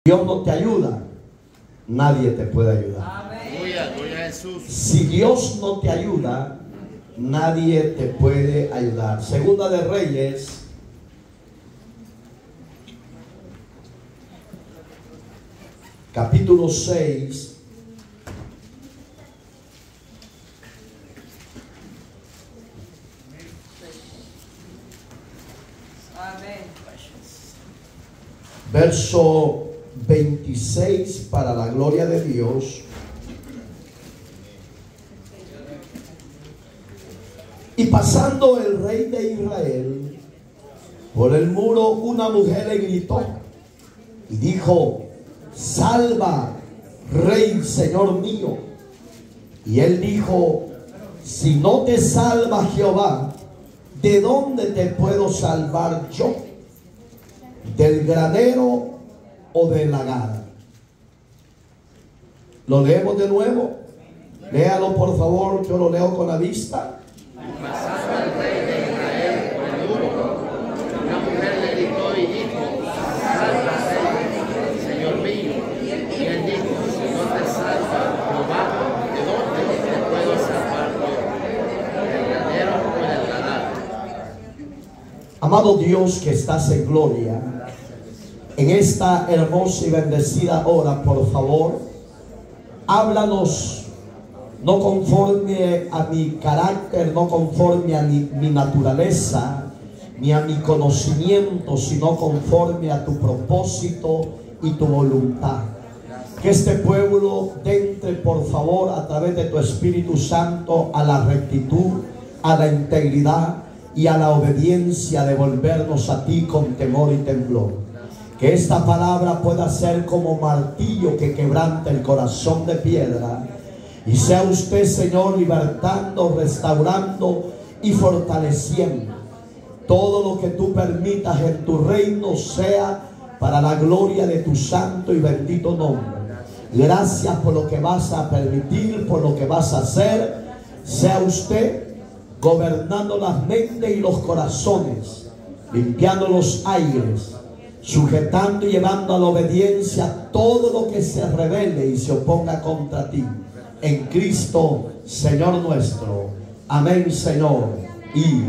Dios no te ayuda, nadie te puede ayudar. Si Dios no te ayuda, nadie te puede ayudar. Segunda de Reyes, capítulo 6. Verso 26, para la gloria de Dios. Y pasando el rey de Israel por el muro, una mujer le gritó y dijo: salva, rey, señor mío. Y él dijo: si no te salva Jehová, ¿de dónde te puedo salvar yo? ¿Del granero o del lagar? Lo leemos de nuevo. Léalo por favor, yo lo leo con la vista. Pasando el rey de Israel por el muro, una mujer le gritó y dijo: salva, señor mío. Y él dijo: si no te salva Jehová, ¿de dónde te puedo salvar yo? ¿Del granero o del lagar? Amado Dios que estás en gloria, en esta hermosa y bendecida hora, por favor, háblanos. No conforme a mi carácter, no conforme a mi naturaleza, ni a mi conocimiento, sino conforme a tu propósito y tu voluntad. Que este pueblo entre, por favor, a través de tu Espíritu Santo, a la rectitud, a la integridad y a la obediencia de volvernos a ti con temor y temblor. Que esta palabra pueda ser como martillo que quebrante el corazón de piedra. Y sea usted, Señor, libertando, restaurando y fortaleciendo. Todo lo que tú permitas en tu reino sea para la gloria de tu santo y bendito nombre. Gracias por lo que vas a permitir, por lo que vas a hacer. Sea usted gobernando las mentes y los corazones, limpiando los aires, sujetando y llevando a la obediencia todo lo que se rebele y se oponga contra ti. En Cristo, Señor nuestro. Amén, Señor. Y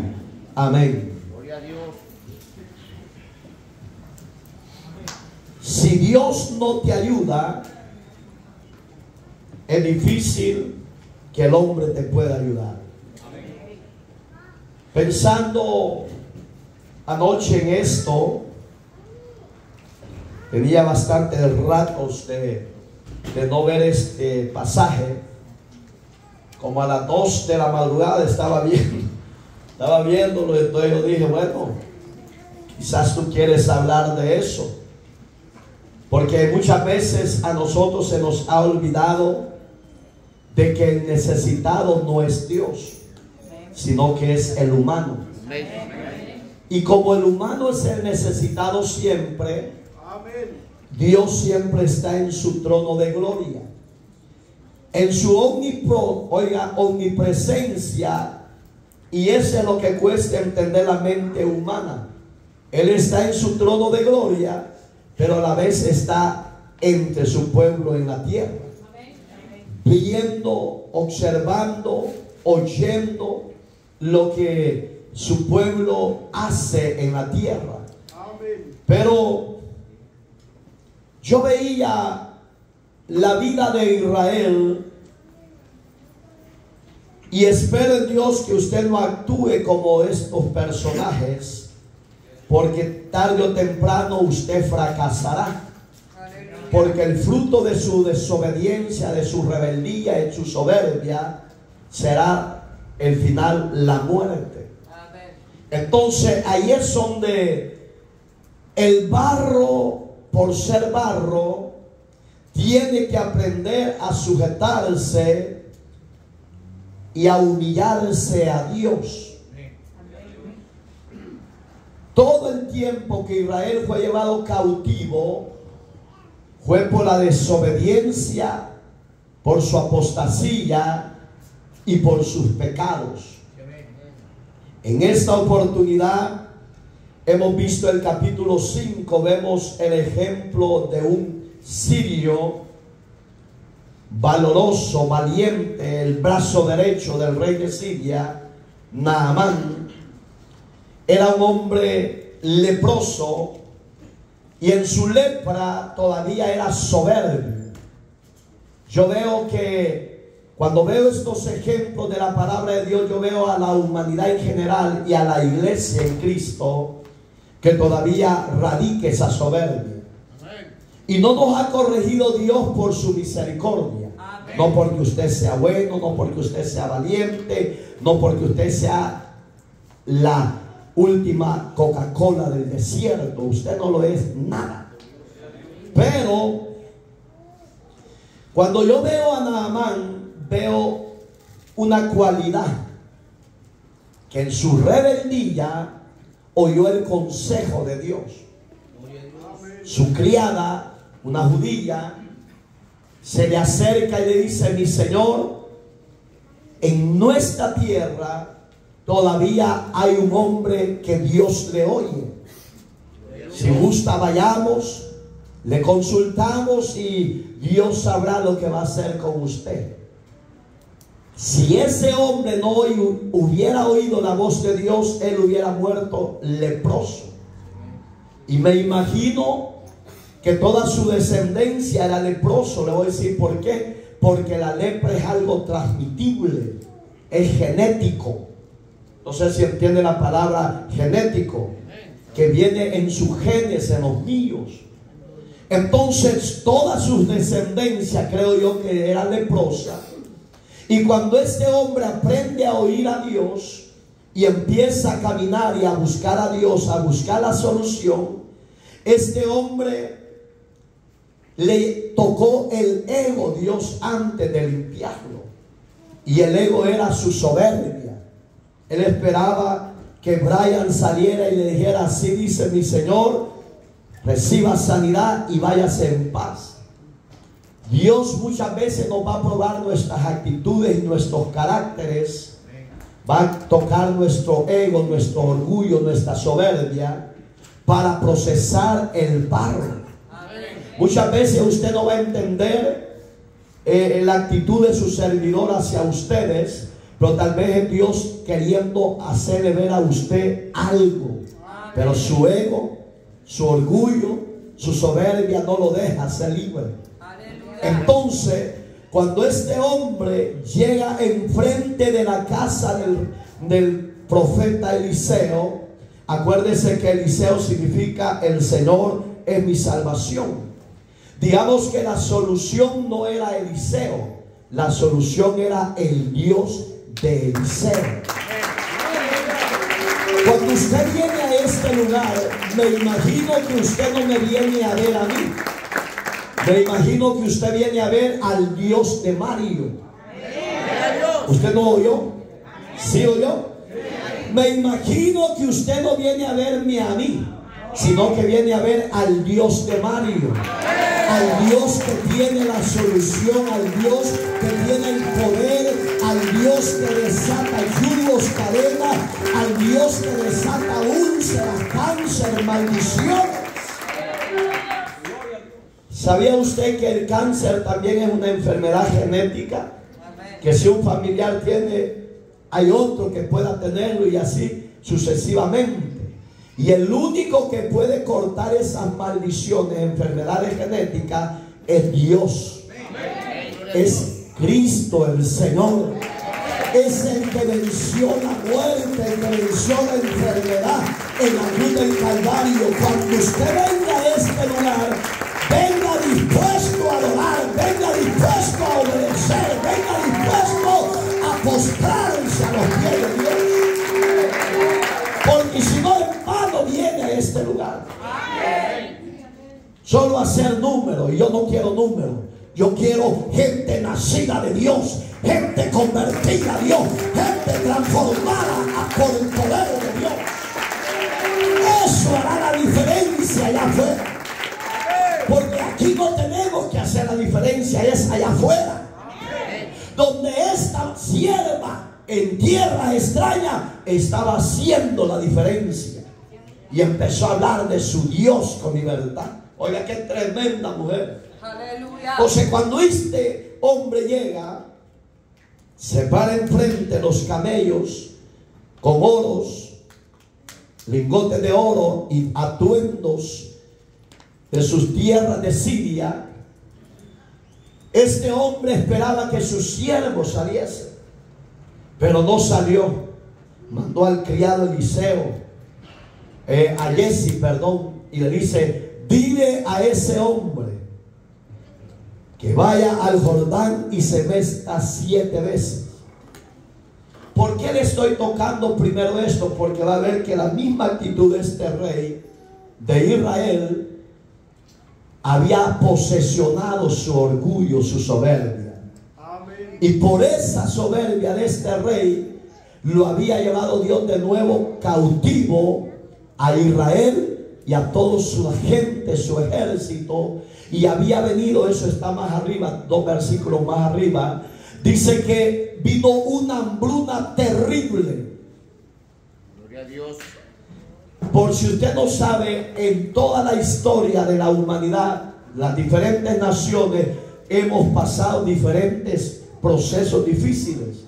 amén. Gloria a Dios. Si Dios no te ayuda, es difícil que el hombre te pueda ayudar. Pensando anoche en esto, tenía bastantes ratos de no ver este pasaje. Como a las 2 de la madrugada estaba viéndolo, entonces yo dije, bueno, quizás tú quieres hablar de eso, porque muchas veces a nosotros se nos ha olvidado de que el necesitado no es Dios, sino que es el humano. Y como el humano es el necesitado siempre, Dios siempre está en su trono de gloria, en su omnipresencia, y eso es lo que cuesta entender la mente humana. Él está en su trono de gloria, pero a la vez está entre su pueblo en la tierra, viendo, observando, oyendo lo que su pueblo hace en la tierra. Pero yo veía la vida de Israel y espero en Dios que usted no actúe como estos personajes, porque tarde o temprano usted fracasará, porque el fruto de su desobediencia, de su rebeldía y su soberbia será el final, la muerte. Entonces ahí es donde el barro, por ser barro, tiene que aprender a sujetarse y a humillarse a Dios. Todo el tiempo que Israel fue llevado cautivo fue por la desobediencia, por su apostasía y por sus pecados. En esta oportunidad hemos visto el capítulo 5, vemos el ejemplo de un sirio, valoroso, valiente, el brazo derecho del rey de Siria, Naamán, era un hombre leproso y en su lepra todavía era soberbio. Yo veo que cuando veo estos ejemplos de la palabra de Dios, yo veo a la humanidad en general y a la iglesia en Cristo que todavía radica esa soberbia. Y no nos ha corregido Dios por su misericordia. No porque usted sea bueno, no porque usted sea valiente, no porque usted sea la última Coca-Cola del desierto. Usted no lo es nada. Pero cuando yo veo a Naamán, veo una cualidad: que en su rebeldía oyó el consejo de Dios. Su criada, una judía, se le acerca y le dice: mi señor, en nuestra tierra todavía hay un hombre que Dios le oye. Si gusta, vayamos, le consultamos y Dios sabrá lo que va a hacer con usted. Si ese hombre no hubiera oído la voz de Dios, él hubiera muerto leproso. Y me imagino que toda su descendencia era leproso. Le voy a decir por qué. Porque la lepra es algo transmitible, es genético. No sé si entiende la palabra genético, que viene en sus genes, en los niños. Entonces toda su descendencia, creo yo, que era leprosa. Y cuando este hombre aprende a oír a Dios y empieza a caminar y a buscar a Dios, a buscar la solución, este hombre le tocó el ego Dios antes de limpiarlo. Y el ego era su soberbia. Él esperaba que Brian saliera y le dijera: así dice mi Señor, reciba sanidad y váyase en paz. Dios muchas veces nos va a probar nuestras actitudes y nuestros caracteres. Va a tocar nuestro ego, nuestro orgullo, nuestra soberbia, para procesar el barro. Muchas veces usted no va a entender la actitud de su servidor hacia ustedes, pero tal vez es Dios queriendo hacerle ver a usted algo. Pero su ego, su orgullo, su soberbia no lo deja ser libre. Entonces, cuando este hombre llega enfrente de la casa del profeta Eliseo, acuérdese que Eliseo significa el Señor es mi salvación. Digamos que la solución no era Eliseo, la solución era el Dios de Eliseo. Cuando usted viene a este lugar, me imagino que usted no me viene a ver a mí. Me imagino que usted viene a ver al Dios de Mario. ¿Usted no oyó? ¿Sí oyó? Me imagino que usted no viene a verme a mí, sino que viene a ver al Dios de Mario, al Dios que tiene la solución, al Dios que tiene el poder, al Dios que desata yugos, cadenas, al Dios que desata úlceras, cáncer, maldiciones. ¿Sabía usted que el cáncer también es una enfermedad genética? Que si un familiar tiene, hay otro que pueda tenerlo y así sucesivamente. Y el único que puede cortar esas maldiciones, enfermedades genéticas, es Dios. Es Cristo el Señor. Es el que venció la muerte, el que venció la enfermedad en la cruz del Calvario. Cuando usted venga a este lugar, venga dispuesto a adorar, venga dispuesto a obedecer, venga dispuesto a postrarse a los pies de Dios. Porque si no, en vano viene a este lugar. Solo hacer números, y yo no quiero números. Yo quiero gente nacida de Dios, gente convertida a Dios, gente transformada por el poder de Dios. Eso hará la diferencia allá afuera. Porque aquí no tenemos que hacer la diferencia, es allá afuera. Donde esta sierva en tierra extraña estaba haciendo la diferencia. Y empezó a hablar de su Dios con libertad. Oiga, qué tremenda mujer. Aleluya. Entonces cuando este hombre llega, se para enfrente los camellos con oros, lingotes de oro y atuendos de sus tierras de Siria. Este hombre esperaba que su siervo saliese, pero no salió. Mandó al criado Eliseo, a Jesse, perdón, y le dice: dile a ese hombre que vaya al Jordán y se meta 7 veces. ¿Por qué le estoy tocando primero esto? Porque va a ver que la misma actitud de este rey de Israel había posesionado su orgullo, su soberbia. Amén. Y por esa soberbia de este rey lo había llevado Dios de nuevo cautivo a Israel y a toda su gente, su ejército. Y había venido, eso está más arriba, 2 versículos más arriba, dice que vino una hambruna terrible. Gloria a Dios. Por si usted no sabe, en toda la historia de la humanidad, las diferentes naciones hemos pasado diferentes procesos difíciles.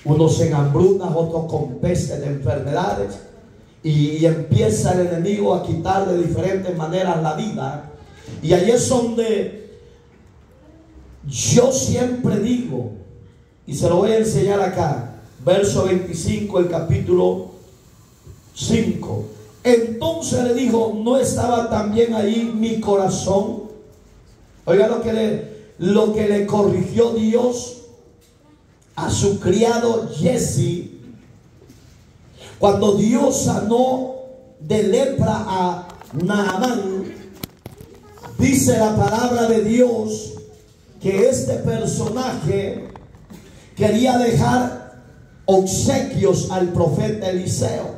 Unos en hambrunas, otros con pestes de enfermedades. Y empieza el enemigo a quitar de diferentes maneras la vida. Y ahí es donde yo siempre digo, y se lo voy a enseñar acá, verso 25, el capítulo 5. Entonces le dijo: ¿no estaba también ahí mi corazón? Oiga lo que le corrigió Dios a su criado Jesse. Cuando Dios sanó de lepra a Naamán, dice la palabra de Dios que este personaje quería dejar obsequios al profeta Eliseo.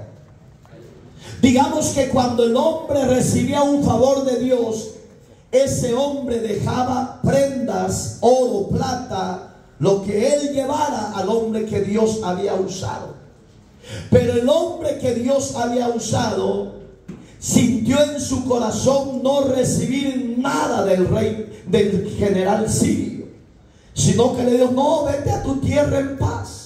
Digamos que cuando el hombre recibía un favor de Dios, ese hombre dejaba prendas, oro, plata, lo que él llevara al hombre que Dios había usado. Pero el hombre que Dios había usado sintió en su corazón no recibir nada del rey, del general sirio, sino que le dijo: no, vete a tu tierra en paz.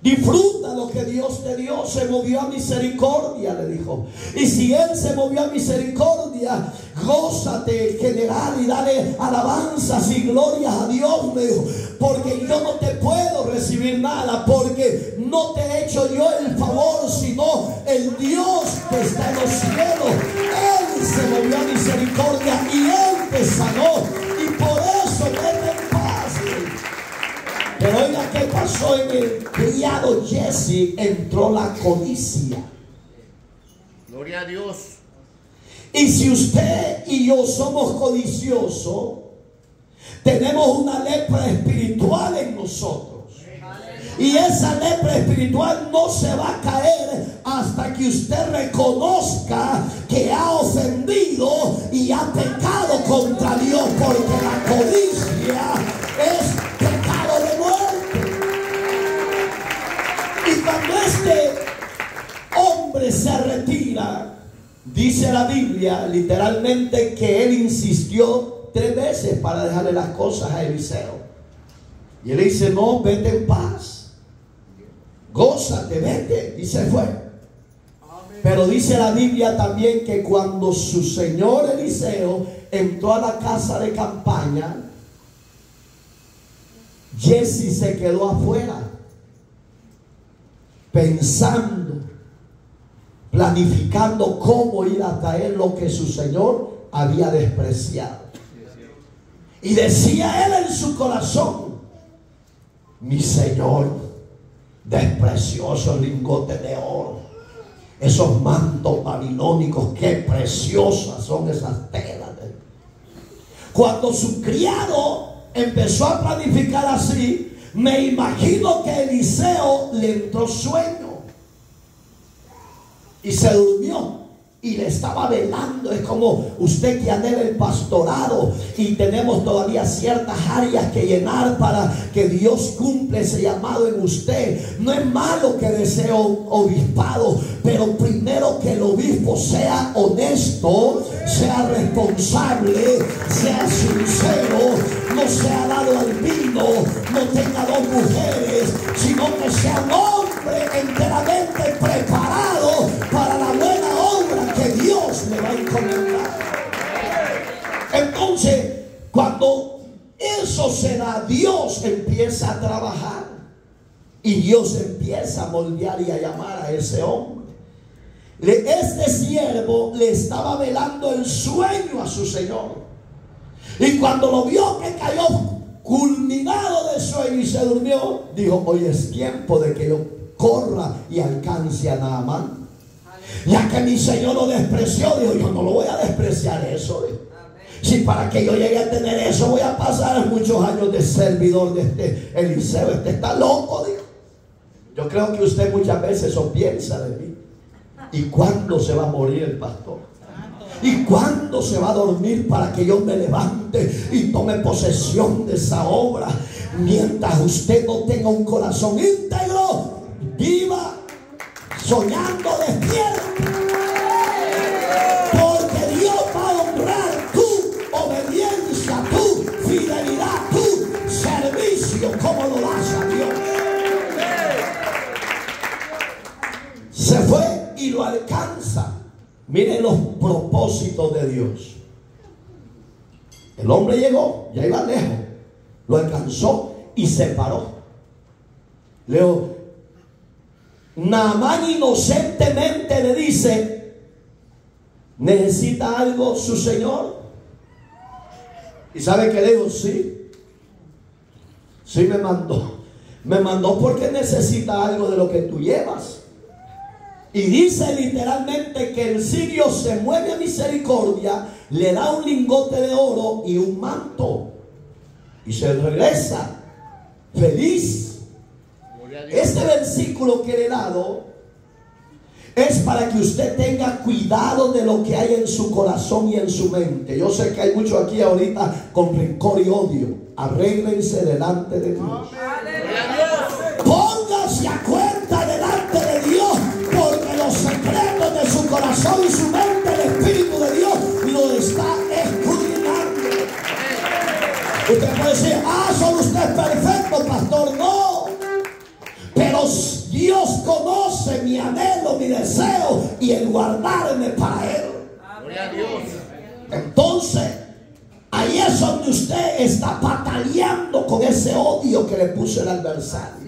Disfruta lo que Dios te dio. Se movió a misericordia, le dijo. Y si Él se movió a misericordia, gózate, general, y dale alabanzas y glorias a Dios, me dijo. Porque yo no te puedo recibir nada, porque no te he hecho yo el favor, sino el Dios que está en los cielos. Él se movió a misericordia y Él te sanó. Y por eso vete en paz. Pero oiga qué pasó en el criado Jesse. Entró la codicia. Gloria a Dios. Y si usted y yo somos codiciosos, tenemos una lepra espiritual en nosotros. Y esa lepra espiritual no se va a caer hasta que usted reconozca que ha ofendido y ha pecado contra Dios, porque la codicia es pecado de muerte. Y cuando este hombre se retira, dice la Biblia literalmente que él insistió 3 veces para dejarle las cosas a Eliseo. Y él le dice: no, vete en paz, gózate, vete. Y se fue. Pero dice la Biblia también que cuando su señor Eliseo entró a la casa de campaña, Jesse se quedó afuera, pensando, planificando cómo ir a traer lo que su señor había despreciado. Y decía él en su corazón: mi señor despreció esos lingotes de oro, esos mantos babilónicos, qué preciosas son esas telas. Cuando su criado empezó a planificar así, me imagino que Eliseo le entró sueño y se durmió y le estaba velando. Es como usted que anhela el pastorado y tenemos todavía ciertas áreas que llenar para que Dios cumpla ese llamado en usted. No es malo que desee obispado, pero primero que el obispo sea honesto, sea responsable, sea Entonces, cuando eso se da, Dios empieza a trabajar y Dios empieza a moldear y a llamar a ese hombre. Este siervo le estaba velando el sueño a su señor, y cuando lo vio que cayó culminado de sueño y se durmió, dijo: hoy es tiempo de que yo corra y alcance a Naamán. Ya que mi señor lo despreció, dijo: yo no lo voy a despreciar eso. Si para que yo llegue a tener eso voy a pasar muchos años de servidor de este Eliseo. Este está loco, dijo. Yo creo que usted muchas veces eso piensa de mí. ¿Y cuándo se va a morir el pastor? ¿Y cuándo se va a dormir para que yo me levante y tome posesión de esa obra? Mientras usted no tenga un corazón íntegro, viva soñando despierto, porque Dios va a honrar tu obediencia, tu fidelidad, tu servicio, como lo das a Dios. Se fue y lo alcanza. Miren los propósitos de Dios. El hombre llegó, ya iba lejos, lo alcanzó y se paró. Leo, Naamán inocentemente le dice: ¿necesita algo su señor? ¿Y sabe qué le dijo? Sí, sí me mandó. Me mandó porque necesita algo de lo que tú llevas. Y dice literalmente que el sirio se mueve a misericordia, le da un lingote de oro y un manto, y se regresa feliz. Este versículo que le he dado es para que usted tenga cuidado de lo que hay en su corazón y en su mente. Yo sé que hay muchos aquí ahorita con rencor y odio. Arréglense delante de Dios. Póngase a cuenta delante de Dios, porque los secretos de su corazón y su mente, el Espíritu de Dios lo está escudriñando. Usted puede decir: solo usted es perfecto, pastor. No, pero Dios conoce mi anhelo, mi deseo y el guardarme para Él. Gloria a Dios. Entonces, ahí es donde usted está bataleando con ese odio que le puso el adversario.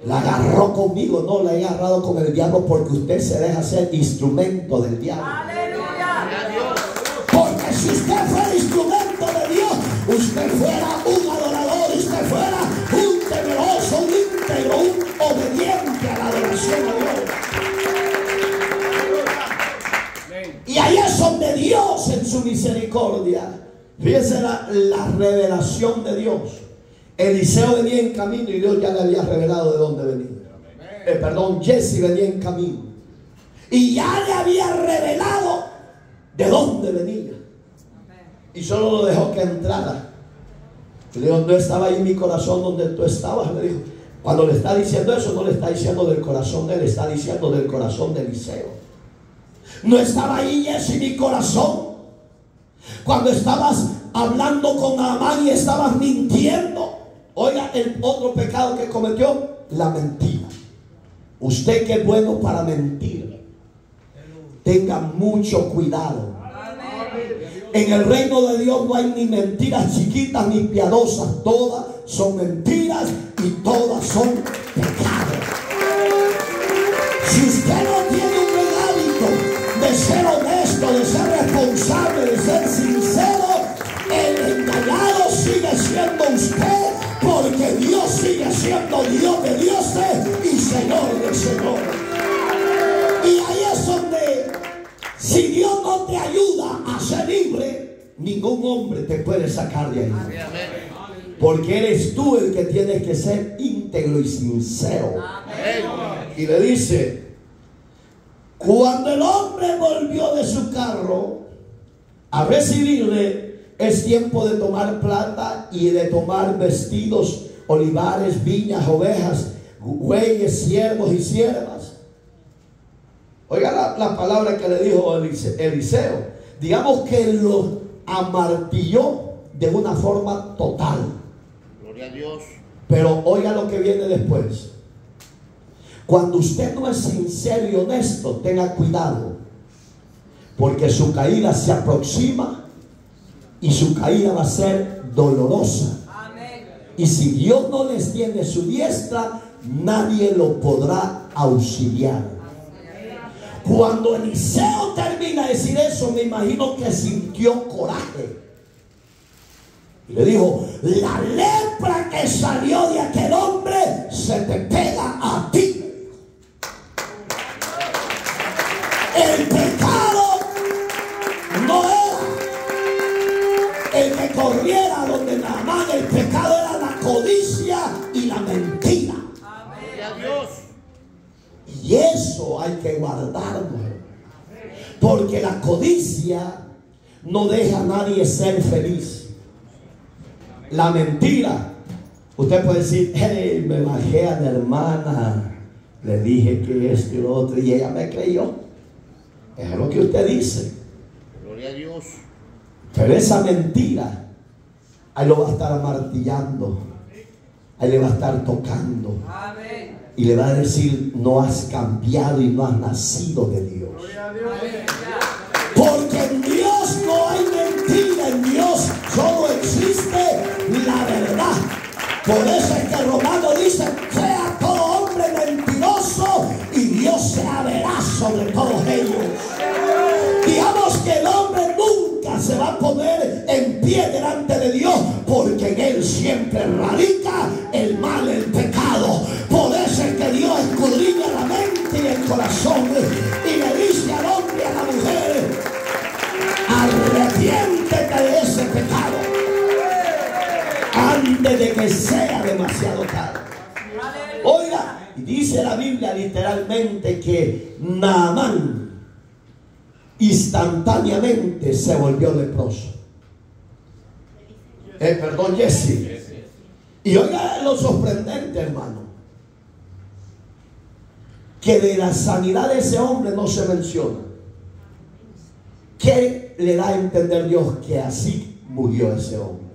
La agarró conmigo, no la he agarrado con el diablo, porque usted se deja ser instrumento del diablo. ¡Aleluya! Porque si usted fuera instrumento de Dios, usted fuera un adorador, usted fuera un temeroso, un íntegro, un obediente a la adoración a Dios. Y ahí es donde Dios, en su misericordia, fíjese la revelación de Dios. Eliseo venía en camino y Dios ya le había revelado de dónde venía. Jesse venía en camino y ya le había revelado de dónde venía. Y solo lo dejó que entrara. Y le dijo: no estaba ahí en mi corazón donde tú estabas. Le dijo: cuando le está diciendo eso, no le está diciendo del corazón de él, está diciendo del corazón de Eliseo. No estaba ahí, Jesse, mi corazón, cuando estabas hablando con Naamán y estabas mintiendo. Oiga, el otro pecado que cometió: la mentira. Usted que es bueno para mentir, tenga mucho cuidado. En el reino de Dios no hay ni mentiras chiquitas ni piadosas. Todas son mentiras y todas son pecados. Si usted no tiene un buen hábito de ser honesto, de ser responsable, de ser sincero, el engañado sigue siendo usted, porque Dios sigue siendo Dios de dioses y Señor de señores. Y ahí es donde, si Dios no te ayuda a ser libre, ningún hombre te puede sacar de ahí, porque eres tú el que tienes que ser íntegro y sincero. Y le dice: cuando el hombre volvió de su carro a recibirle, es tiempo de tomar plata y de tomar vestidos, olivares, viñas, ovejas, bueyes, siervos y siervas. Oiga la palabra que le dijo Eliseo. Digamos que lo amartilló de una forma total. Gloria a Dios. Pero oiga lo que viene después. Cuando usted no es sincero y honesto, tenga cuidado, porque su caída se aproxima y su caída va a ser dolorosa. Y si Dios no les tiene su diestra, nadie lo podrá auxiliar. Cuando Eliseo termina de decir eso, me imagino que sintió coraje. Y le dijo: la lepra que salió de aquel hombre se te pega a ti. El pecado no era el que corriera donde Naamán. El pecado era la codicia y la mentira. Y eso hay que guardarlo, porque la codicia no deja a nadie ser feliz. La mentira, usted puede decir: hey, me bajé a la hermana, le dije que esto y lo otro y ella me creyó. Es lo que usted dice. Gloria a Dios. Pero esa mentira, ahí lo va a estar martillando, ahí le va a estar tocando. Amén. Y le va a decir: no has cambiado y no has nacido de Dios. Porque en Dios no hay mentira, en Dios solo existe la verdad. Por eso es que el Romano dice: sea todo hombre mentiroso y Dios sea veraz sobre todos ellos. Digamos que el hombre nunca se va a poner en pie delante de Dios, porque en él siempre radica el mal, el pecado. Por eso es que Dios escudriña la mente y el corazón y le dice al hombre y a la mujer: arrepiéntete de ese pecado antes de que sea demasiado tarde. Oiga, y dice la Biblia literalmente que Naamán instantáneamente se volvió leproso. Perdón, Jesse. Y oiga lo sorprendente, hermano, que de la sanidad de ese hombre no se menciona. ¿Qué le da a entender Dios? Que así murió ese hombre.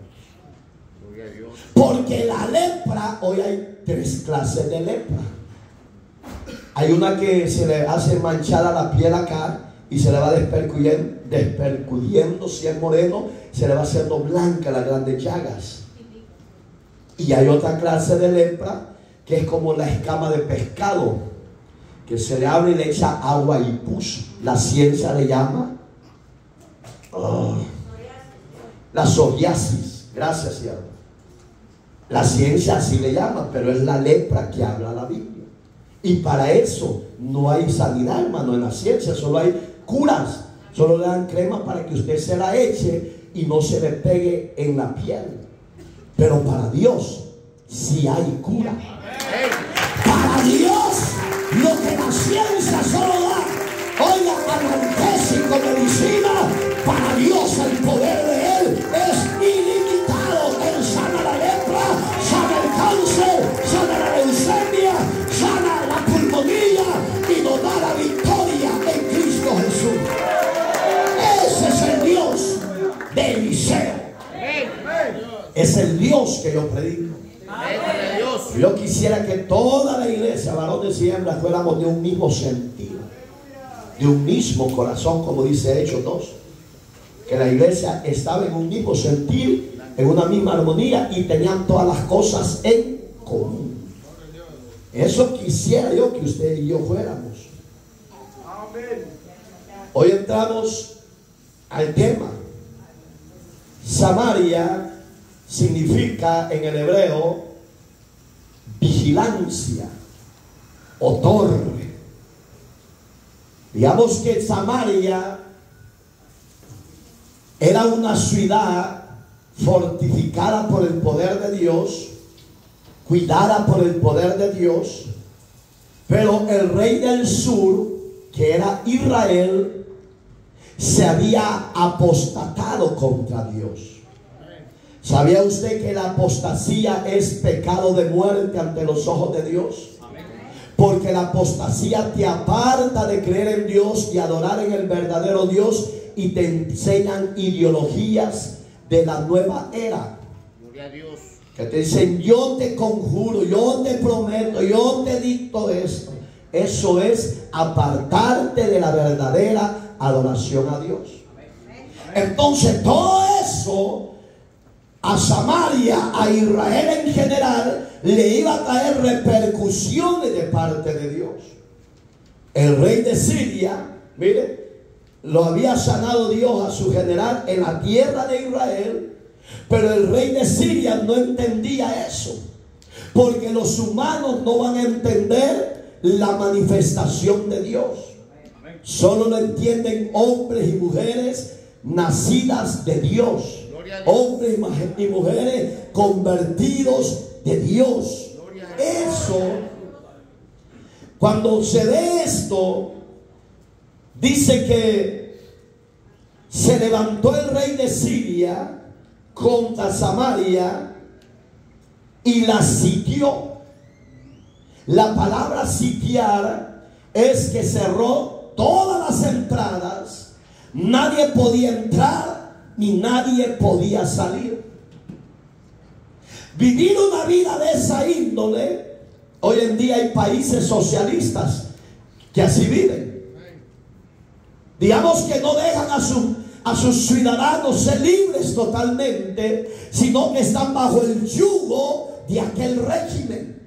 Porque la lepra, hoy hay 3 clases de lepra. Hay una que se le hace manchada la piel acá y se le va despercudiendo, si es moreno, se le va haciendo blanca las grandes llagas. Y hay otra clase de lepra que es como la escama de pescado, que se le abre y le echa agua y pus. La ciencia le llama la psoriasis. Gracias, siervo. La ciencia así le llama, pero es la lepra que habla la Biblia. Y para eso no hay sanidad, hermano, en la ciencia. Solo hay curas. Solo le dan crema para que usted se la eche y no se le pegue en la piel. Pero para Dios sí hay cura. Para Dios lo que la ciencia solo da, oiga, analgésico, medicina, para Dios el poder de Él es ilimitado. Él sana la lepra, sana el cáncer, sana la leucemia, sana la pulmonía y nos da la victoria en Cristo Jesús. Ese es el Dios de Eliseo. Es el Dios que yo predico. Yo quisiera que toda la iglesia, varones y hembras, fuéramos de un mismo sentido, de un mismo corazón, como dice Hechos 2. Que la iglesia estaba en un mismo sentir, en una misma armonía y tenían todas las cosas en común. Eso quisiera yo que usted y yo fuéramos. Hoy entramos al tema. Samaria significa en el hebreo vigilancia o torre. Digamos que Samaria era una ciudad fortificada por el poder de Dios, cuidada por el poder de Dios, pero el rey del sur, que era Israel, se había apostatado contra Dios. ¿Sabía usted que la apostasía es pecado de muerte ante los ojos de Dios? Porque la apostasía te aparta de creer en Dios y adorar en el verdadero Dios, y te enseñan ideologías de la nueva era. Gloria a Dios. Que te dicen: yo te conjuro, yo te prometo, yo te dicto esto. Eso es apartarte de la verdadera adoración a Dios. Entonces todo eso a Samaria, a Israel en general, le iba a traer repercusiones de parte de Dios. El rey de Siria, mire, lo había sanado Dios a su general en la tierra de Israel, pero el rey de Siria no entendía eso, porque los humanos no van a entender la manifestación de Dios. Solo lo entienden hombres y mujeres nacidas de Dios, hombres y mujeres convertidos de Dios. Eso, cuando se ve esto, dice que se levantó el rey de Siria contra Samaria y la sitió. La palabra sitiar es que cerró todas las entradas, nadie podía entrar ni nadie podía salir. Vivir una vida de esa índole, hoy en día hay países socialistas que así viven. Digamos que no dejan a sus ciudadanos ser libres totalmente, sino que están bajo el yugo de aquel régimen.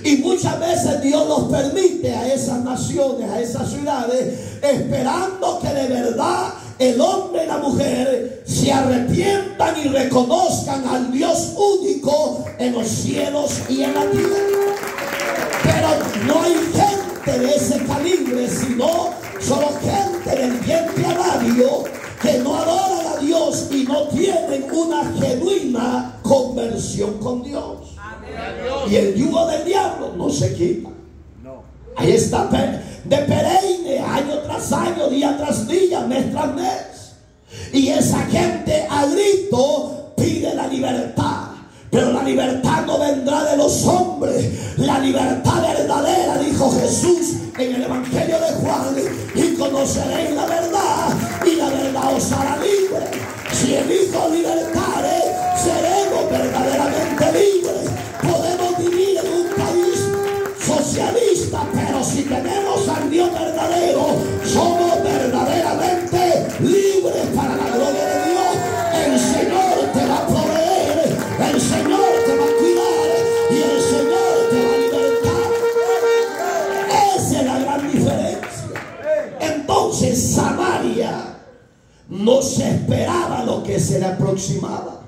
Y muchas veces Dios los permite a esas naciones, a esas ciudades, esperando que de verdad el hombre y la mujer se arrepientan y reconozcan al Dios único en los cielos y en la tierra. Pero no hay gente de ese calibre, sino solo gente del bien piadario que no adoran a Dios y no tienen una genuina conversión con Dios. Y el yugo del diablo no se quita. Ahí está de pereine, año tras año, día tras día, mes tras mes. Y esa gente a grito pide la libertad. Pero la libertad no vendrá de los hombres. La libertad verdadera, dijo Jesús en el Evangelio de Juan: y conoceréis la verdad, y la verdad os hará libre. Si el Hijo libertare, seremos verdaderamente libres. Podemos vivir en un país socialista, pero si tenemos al Dios verdadero, somos verdaderamente libres para la gloria de Dios. El Señor te va a proveer, el Señor te va a cuidar y el Señor te va a libertar. Esa es la gran diferencia. Entonces Samaria no se esperaba lo que se le aproximaba.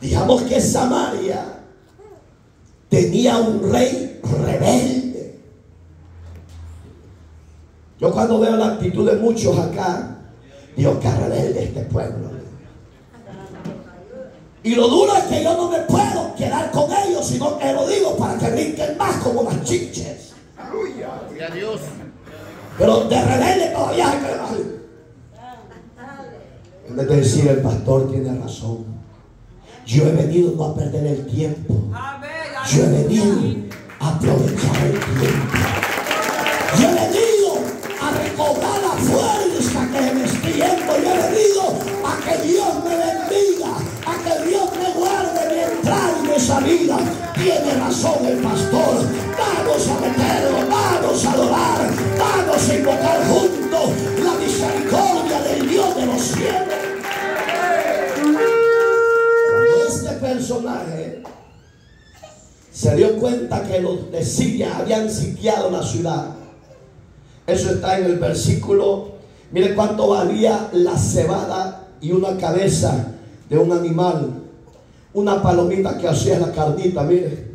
Digamos que Samaria tenía un rey rebelde. Yo cuando veo la actitud de muchos acá, digo, que rebelde este pueblo. Y lo duro es que yo no me puedo quedar con ellos, sino que lo digo para que brinquen más como las chinches. Gloria a Dios. Pero de rebelde todavía hay que ver. En vez de decir, el pastor tiene razón, yo he venido no a perder el tiempo. Yo he venido a aprovechar el tiempo. Yo he venido a recobrar la fuerza que me estoy yendo. Yo he venido a que Dios me bendiga, a que Dios me guarde mi entrada y mi salida. Tiene razón el pastor. Vamos a meterlo, vamos a adorar, vamos a invocar juntos la misericordia del Dios de los cielos. Este personaje se dio cuenta que los de Siria habían sitiado la ciudad. Eso está en el versículo. Mire cuánto valía la cebada y una cabeza de un animal, una palomita que hacía la carnita. Mire,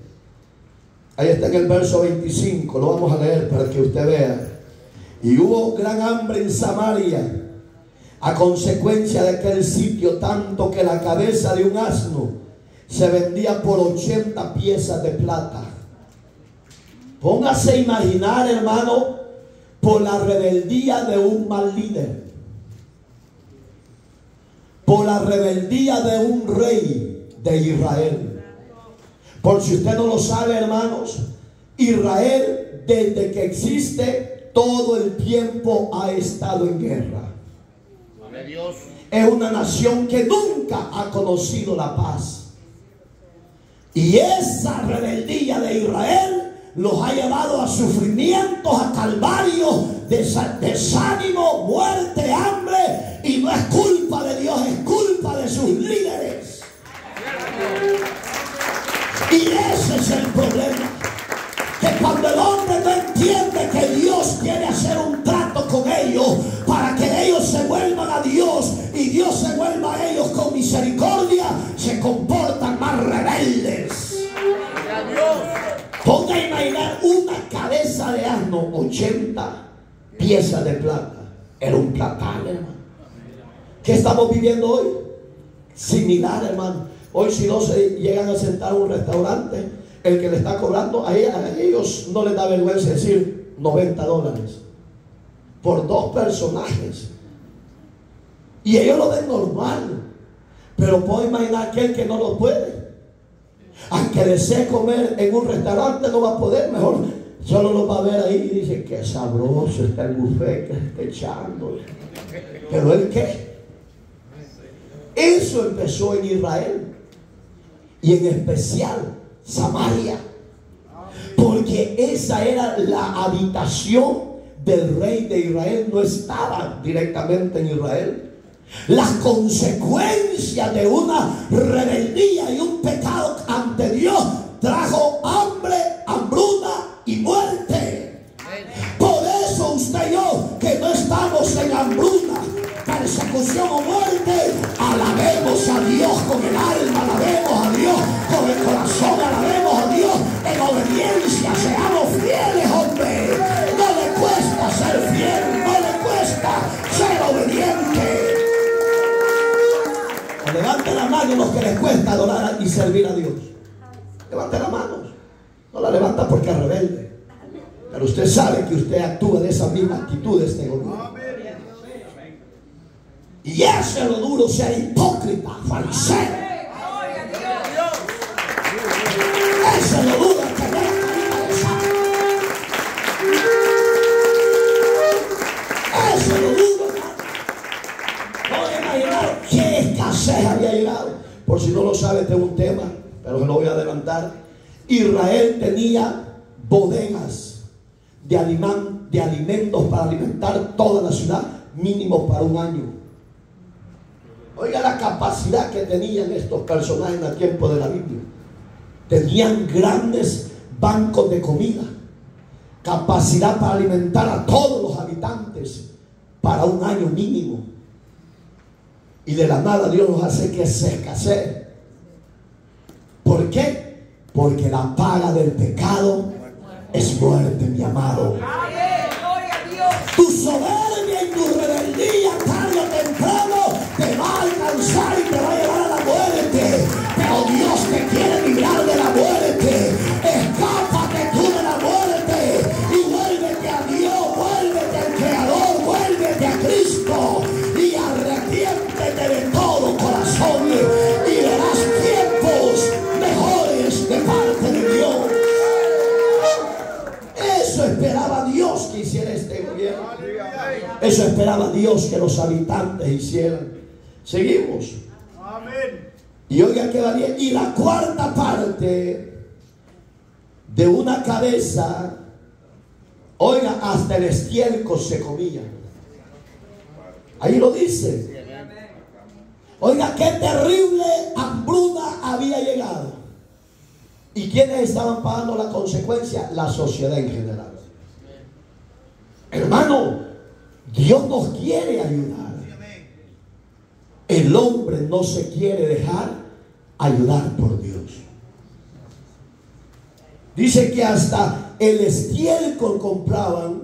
ahí está en el verso 25. Lo vamos a leer para que usted vea. Y hubo gran hambre en Samaria a consecuencia de aquel sitio, tanto que la cabeza de un asno se vendía por 80 piezas de plata. Póngase a imaginar, hermano, por la rebeldía de un mal líder, por la rebeldía de un rey de Israel. Por si usted no lo sabe, hermanos, Israel desde que existe todo el tiempo ha estado en guerra. Dios. Es una nación que nunca ha conocido la paz. Y esa rebeldía de Israel los ha llevado a sufrimientos, a calvarios, desánimo, muerte, hambre. Y no es culpa de Dios, es culpa de sus líderes. 80 piezas de plata. Era un platal, hermano. ¿Qué estamos viviendo hoy? Similar, hermano. Hoy si no se llegan a sentar a un restaurante, el que le está cobrando, a ellos no les da vergüenza decir $90 por 2 personajes. Y ellos lo ven normal. Pero puedo imaginar aquel que no lo puede. Aunque desee comer en un restaurante, no va a poder. Mejor solo lo va a ver ahí y dice: qué sabroso está el buffet que está echando. Pero ¿el qué? Eso empezó en Israel. Y en especial Samaria. Porque esa era la habitación del rey de Israel. No estaba directamente en Israel. Las consecuencias de una rebeldía y un pecado ante Dios trajo hambre, hambruna y muerte. Por eso usted y yo, que no estamos en hambruna, persecución o muerte, alabemos a Dios con el alma, alabemos a Dios con el corazón, alabemos a Dios en obediencia. Seamos fieles, hombre. No le cuesta ser fiel, no le cuesta ser obediente. Levante la mano los que les cuesta adorar y servir a Dios. Levante la mano. No la levanta porque es rebelde, pero usted sabe que usted actúa de esa misma actitud de este gobierno. Y eso es lo duro, ser hipócrita, fariseo. Eso es lo duro, tener carita de santo. Eso es lo duro, hermano. No imaginar qué escasez había llegado. Por si no lo sabe, tengo un tema, pero se lo voy a adelantar. Israel tenía bodegas de alimentos para alimentar toda la ciudad, mínimo para un año. Oiga la capacidad que tenían estos personajes en el tiempo de la Biblia. Tenían grandes bancos de comida, capacidad para alimentar a todos los habitantes para un año mínimo. Y de la nada Dios nos hace que se escasee. ¿Por qué? Porque la paga del pecado es muerte, mi amado. Tu soberbia y tu rebeldía, tarde o temprano, te va a alcanzar y te va a llevar a la muerte. Pero Dios te quiere librar de la muerte. Escápate tú de la muerte y vuélvete a Dios, vuélvete al Creador, vuélvete a Cristo y arrepiéntete de todo corazón y verás tiempos mejores de parte de Dios. Eso esperaba Dios que hiciera este gobierno. Eso esperaba Dios que los habitantes hicieran. Seguimos. Y oiga que valía. Y la cuarta parte de una cabeza, oiga, hasta el estiércol se comía. Ahí lo dice. Oiga, qué terrible hambruna había llegado. ¿Y quiénes estaban pagando la consecuencia? La sociedad en general. Hermano, Dios nos quiere ayudar. El hombre no se quiere dejar ayudar por Dios. Dice que hasta el estiércol compraban,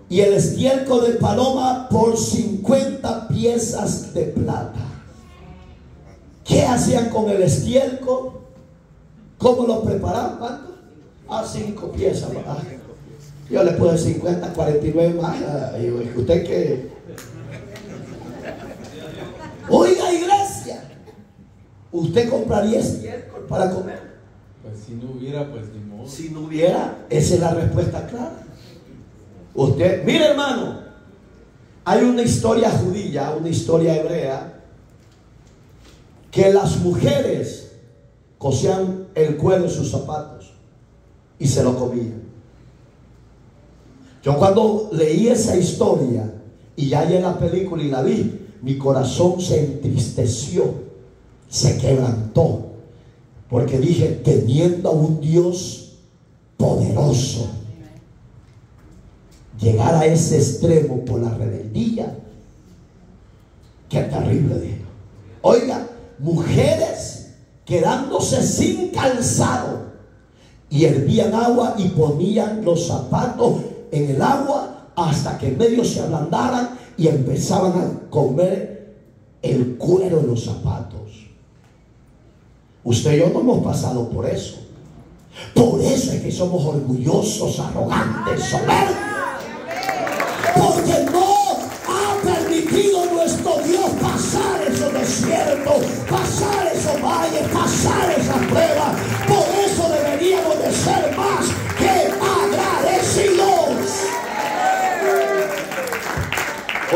y el estiércol de paloma por 50 piezas de plata. ¿Qué hacían con el estiércol? ¿Cómo lo preparaban? ¿Cuánto? 5 piezas. Yo le puse 50, 49 más. ¿Usted qué? Oiga, iglesia, ¿usted compraría estiércol para comer? Pues si no hubiera, pues ni modo. Si no hubiera, esa es la respuesta clara. Usted, mire hermano, hay una historia judía, una historia hebrea, que las mujeres cosían el cuero de sus zapatos y se lo comían. Yo cuando leí esa historia y ya en la película y la vi, mi corazón se entristeció, se quebrantó, porque dije, teniendo a un Dios poderoso, llegar a ese extremo por la rebeldía, qué terrible, dije. Oiga, mujeres quedándose sin calzado y hervían agua y ponían los zapatos en el agua hasta que en medio se ablandaran y empezaban a comer el cuero de los zapatos. Usted y yo no hemos pasado por eso. Por eso es que somos orgullosos, arrogantes, soberbios. Porque no ha permitido nuestro Dios pasar esos desiertos, pasar esos valles, pasar esas pruebas. Por eso deberíamos de ser más que agradecidos.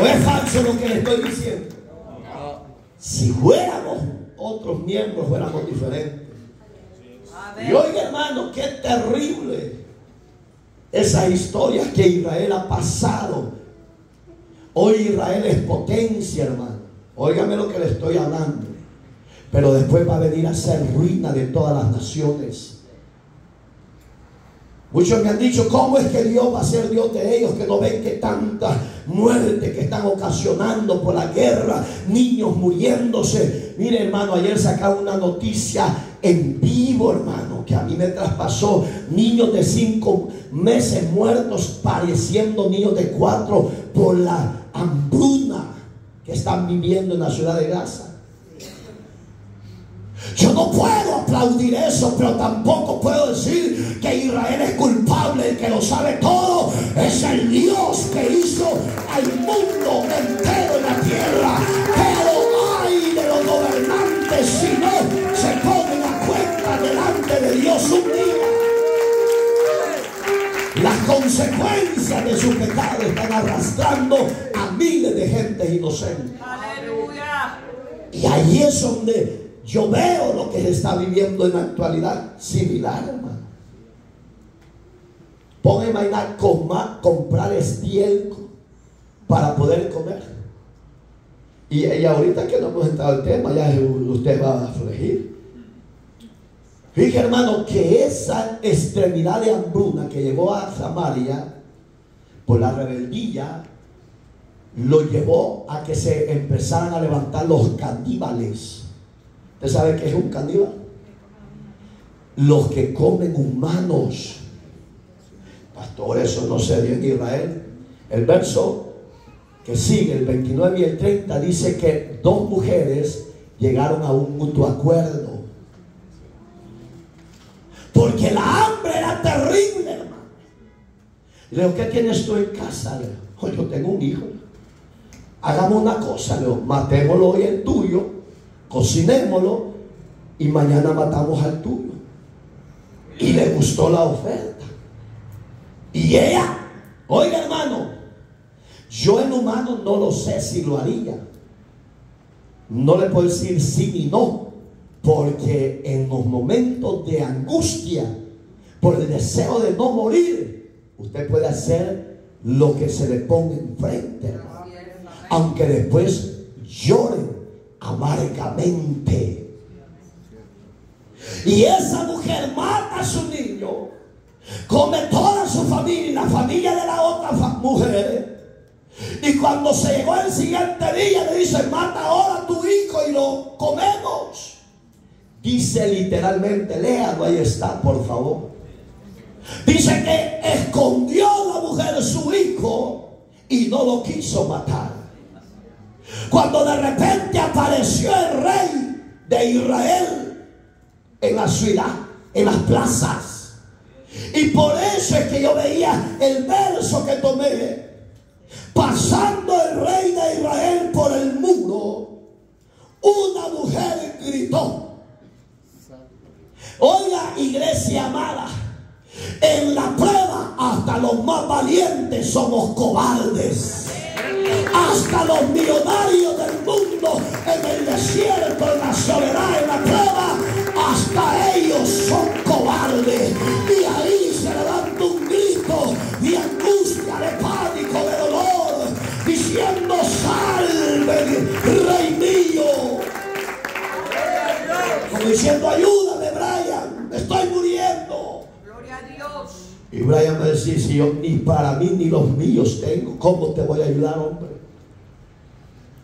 ¿O es falso lo que le estoy diciendo? Si fuéramos otros miembros, fuéramos diferentes. Y oiga, hermano, qué terrible esas historias que Israel ha pasado. Hoy Israel es potencia, hermano. Óigame lo que le estoy hablando. Pero después va a venir a ser ruina de todas las naciones. Muchos me han dicho, ¿cómo es que Dios va a ser Dios de ellos? Que no ven que tanta muerte que están ocasionando por la guerra, niños muriéndose. Mire, hermano, ayer sacaba una noticia en vivo, hermano, que a mí me traspasó. Niños de 5 meses muertos, pareciendo niños de 4 por la hambruna que están viviendo en la ciudad de Gaza. Yo no puedo aplaudir eso, pero tampoco puedo decir que Israel es culpable. El que lo sabe todo es el Dios que hizo al mundo entero en la tierra. Pero ay de los gobernantes si no se ponen a cuenta delante de Dios un día. Las consecuencias de su pecado están arrastrando a miles de gente inocente. Aleluya. Y ahí es donde yo veo lo que se está viviendo en la actualidad, similar, hermano. Ponga a imaginar comprar estiércol para poder comer. Y ahorita que no hemos entrado al tema, ya usted va a afligir. Fíjate, hermano, que esa extremidad de hambruna que llegó a Samaria por la rebeldía, lo llevó a que se empezaran a levantar los caníbales. ¿Usted sabe qué es un caníbal? Los que comen humanos. Pastor, eso no se dio en Israel. El verso que sigue, el 29 y el 30, dice que 2 mujeres llegaron a un mutuo acuerdo. Porque la hambre era terrible, hermano. Le digo, ¿qué tienes tú en casa? Le digo, yo tengo un hijo. Hagamos una cosa, le digo, matémoslo hoy el tuyo, cocinémoslo y mañana matamos al tuyo. Y le gustó la oferta. Y ella, oiga, hermano, yo en humano no lo sé si lo haría. No le puedo decir sí ni no, porque en los momentos de angustia, por el deseo de no morir, usted puede hacer lo que se le ponga enfrente, hermano. Aunque después lloren amargamente. Y esa mujer mata a su niño, come toda su familia y la familia de la otra mujer. Y cuando se llegó el siguiente día, le dice, mata ahora a tu hijo y lo comemos. Dice literalmente, léalo, ahí está, por favor. Dice que escondió la mujer su hijo y no lo quiso matar. Cuando de repente apareció el rey de Israel en la ciudad, en las plazas. Y por eso es que yo veía el verso que tomé. Pasando el rey de Israel por el muro, una mujer gritó. Oiga, iglesia amada, en la prueba hasta los más valientes somos cobardes. Hasta los millonarios del mundo en el desierto, en la soledad, en la prueba, hasta ellos son cobardes. Y ahí se levanta un grito de angustia, de pánico, de dolor, diciendo, salve, rey mío. Como diciendo, ayúdame, Brian, me estoy muriendo. Gloria a Dios. Y Brian me decía, si yo ni para mí ni los míos tengo, ¿cómo te voy a ayudar, hombre?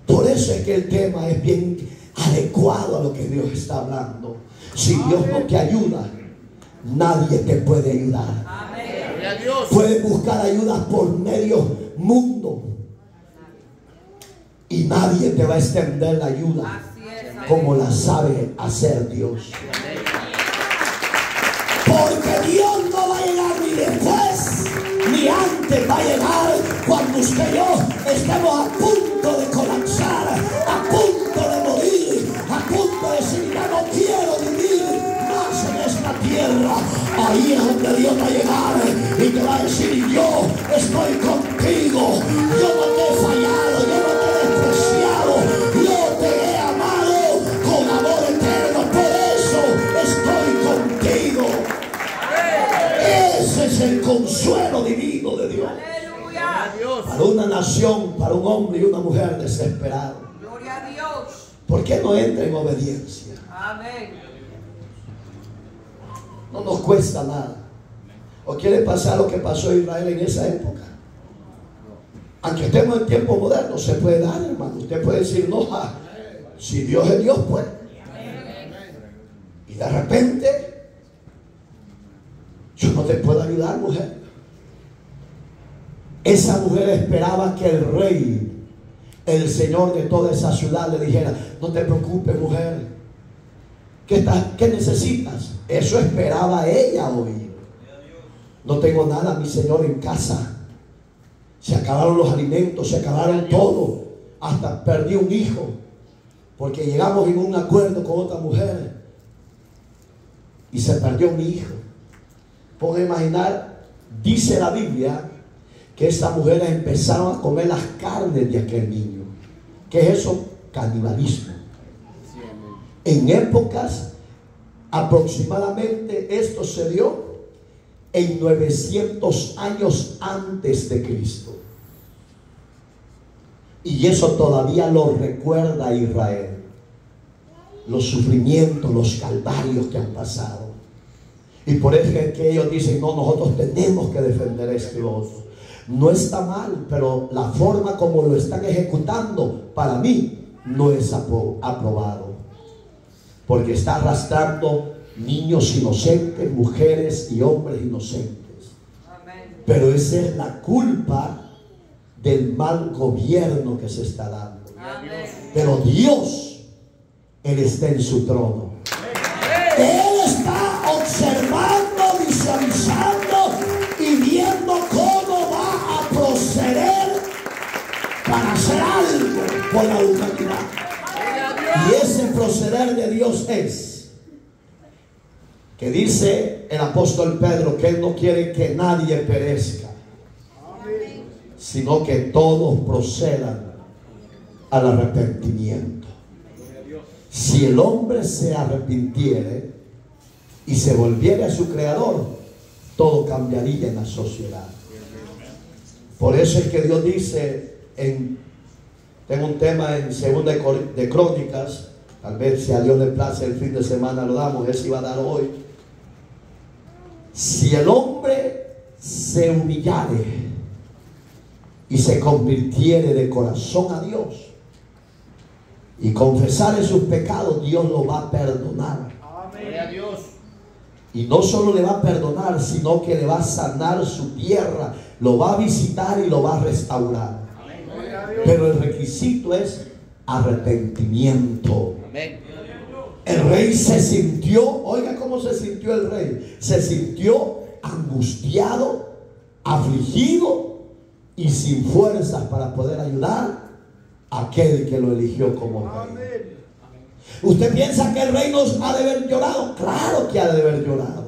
Por eso es que el tema es bien adecuado a lo que Dios está hablando. Si Dios no te ayuda, nadie te puede ayudar. Amén. Gloria a Dios. Puedes buscar ayuda por medio mundo. Y nadie te va a extender la ayuda Así es. Amén. como la sabe hacer Dios. Porque Dios no va a llegar ni después ni antes, va a llegar cuando usted y yo estemos a punto de colapsar, a punto de morir, a punto de decir ya no quiero vivir más en esta tierra. Ahí es donde Dios va a llegar y te va a decir: yo estoy contigo, yo no te he fallado, yo no te he despreciado, yo te he amado con amor eterno, por eso estoy contigo. Ese es el consuelo divino de Dios Aleluya. A Dios. para una nación, para un hombre y una mujer desesperados. Gloria a Dios. ¿Por qué no entra en obediencia? Amén. No nos cuesta nada. ¿O quiere pasar lo que pasó en Israel en esa época? Aunque estemos en tiempo moderno, se puede dar, hermano. Usted puede decir: no, si Dios es Dios, pues. Y de repente, yo no te puedo ayudar, mujer. Esa mujer esperaba que el rey, el señor de toda esa ciudad, le dijera: no te preocupes, mujer. ¿Qué necesitas? Eso esperaba ella oír. No tengo nada, mi señor, en casa. Se acabaron los alimentos, se acabaron todo. Hasta perdí un hijo, porque llegamos en un acuerdo con otra mujer y se perdió mi hijo. Pueden imaginar, dice la Biblia, que estas mujeres empezaron a comer las carnes de aquel niño. ¿Qué es eso? Canibalismo. En épocas, aproximadamente esto se dio en 900 años antes de Cristo. Y eso todavía lo recuerda Israel. Los sufrimientos, los calvarios que han pasado. Y por eso es que ellos dicen: no, nosotros tenemos que defender esto y lo otro. No está mal, pero la forma como lo están ejecutando, para mí, no es aprobado. Porque está arrastrando niños inocentes, mujeres y hombres inocentes. Amén. Pero esa es la culpa del mal gobierno que se está dando. Amén. Pero Dios, Él está en su trono. Él está observando, visualizando y viendo cómo va a proceder para hacer algo por la humanidad. Y ese proceder de Dios es que dice el apóstol Pedro que Él no quiere que nadie perezca, sino que todos procedan al arrepentimiento. Si el hombre se arrepintiere y se volviere a su creador, todo cambiaría en la sociedad. Por eso es que Dios dice tengo un tema en Segunda de Crónicas, tal vez si a Dios le place el fin de semana lo damos, ese iba a dar hoy. Si el hombre se humillare y se convirtiere de corazón a Dios y confesare sus pecados, Dios lo va a perdonar. Gloria a Dios. Y no solo le va a perdonar, sino que le va a sanar su tierra, lo va a visitar y lo va a restaurar. Pero el requisito es arrepentimiento. Amén. El rey se sintió, oiga cómo se sintió el rey. Se sintió angustiado, afligido y sin fuerzas para poder ayudar a aquel que lo eligió como rey. ¿Usted piensa que el rey nos ha de haber llorado? Claro que ha de haber llorado.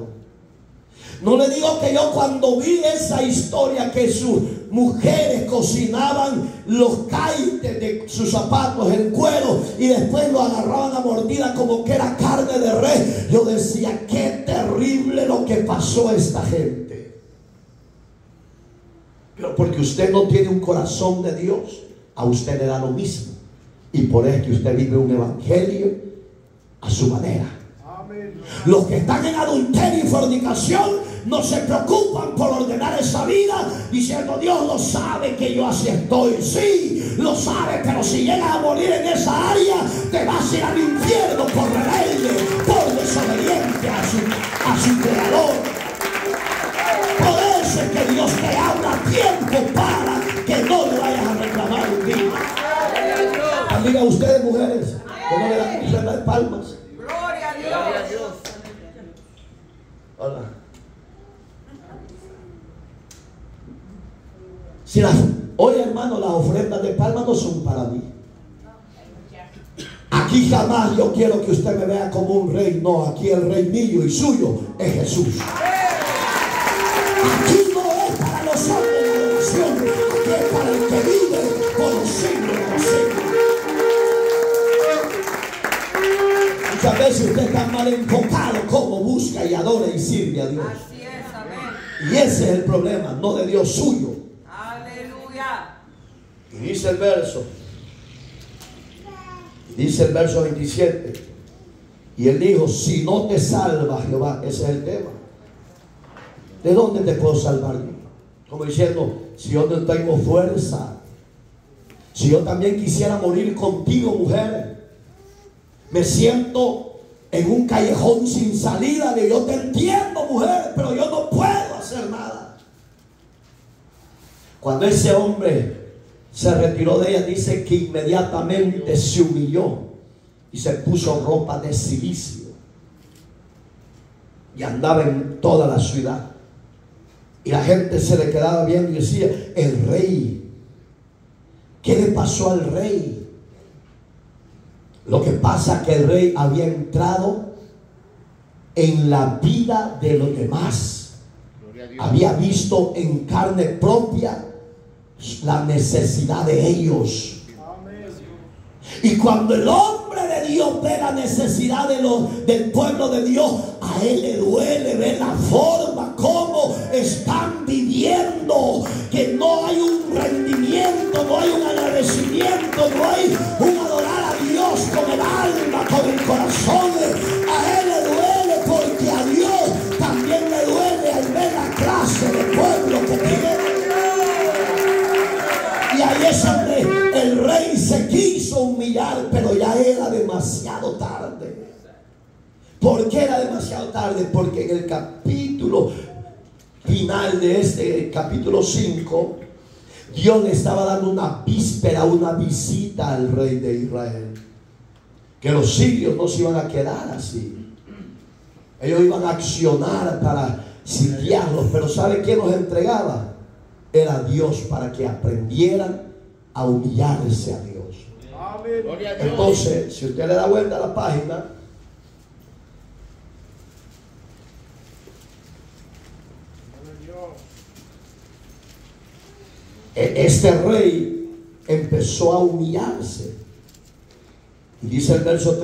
No le digo que yo cuando vi esa historia que sus mujeres cocinaban los caites de sus zapatos en cuero y después lo agarraban a mordida como que era carne de res, yo decía: qué terrible lo que pasó a esta gente. Pero porque usted no tiene un corazón de Dios, a usted le da lo mismo. Y por eso es que usted vive un evangelio a su manera. Los que están en adulterio y fornicación no se preocupan por ordenar esa vida diciendo: Dios lo sabe que yo así estoy. Sí, lo sabe, pero si llegas a morir en esa área, te vas a ir al infierno por rebelde, por desobediente a su creador. Por eso es Hola. Oye, hermano, las ofrendas de palma no son para mí. Aquí jamás yo quiero que usted me vea como un rey. No, aquí el rey mío y suyo es Jesús. Aquí no es para los hombres de adoración, aquí es para el que vive por los siglos de los siglos. Muchas veces usted está mal enfocado como busca y adora y sirve a Dios. Así es, amén. Y ese es el problema, no de Dios suyo. Aleluya. Y dice el verso 27. Y él dijo: si no te salva Jehová, ese es el tema. ¿De dónde te puedo salvar yo? Como diciendo, si yo no tengo fuerza, si yo también quisiera morir contigo, mujer, me siento en un callejón sin salida. Yo te entiendo, mujer, pero yo no puedo hacer nada. Cuando ese hombre se retiró de ella, dice que inmediatamente se humilló y se puso ropa de cilicio y andaba en toda la ciudad. Y la gente se le quedaba viendo y decía: el rey, ¿qué le pasó al rey? Lo que pasa es que el rey había entrado en la vida de los demás. Había visto en carne propia la necesidad de ellos. Y cuando el hombre de Dios ve la necesidad del pueblo de Dios, a él le duele ver la forma como están viviendo, que no hay un rendimiento, no hay un agradecimiento, no hay un adorar a Dios con el alma, con el corazón. A él le duele porque a Dios también le duele al ver la clase de pueblo que tiene. Y ahí es donde el rey se quiso humillar, pero ya era demasiado tarde. ¿Por qué era demasiado tarde? Porque en el capítulo final de este capítulo 5, Dios le estaba dando una víspera, una visita al rey de Israel. Que los sirios no se iban a quedar así. Ellos iban a accionar para sitiarlos, pero ¿sabe quién los entregaba? Era Dios, para que aprendieran a humillarse a Dios. Amén. Entonces, si usted le da vuelta a la página, este rey empezó a humillarse. Y dice el verso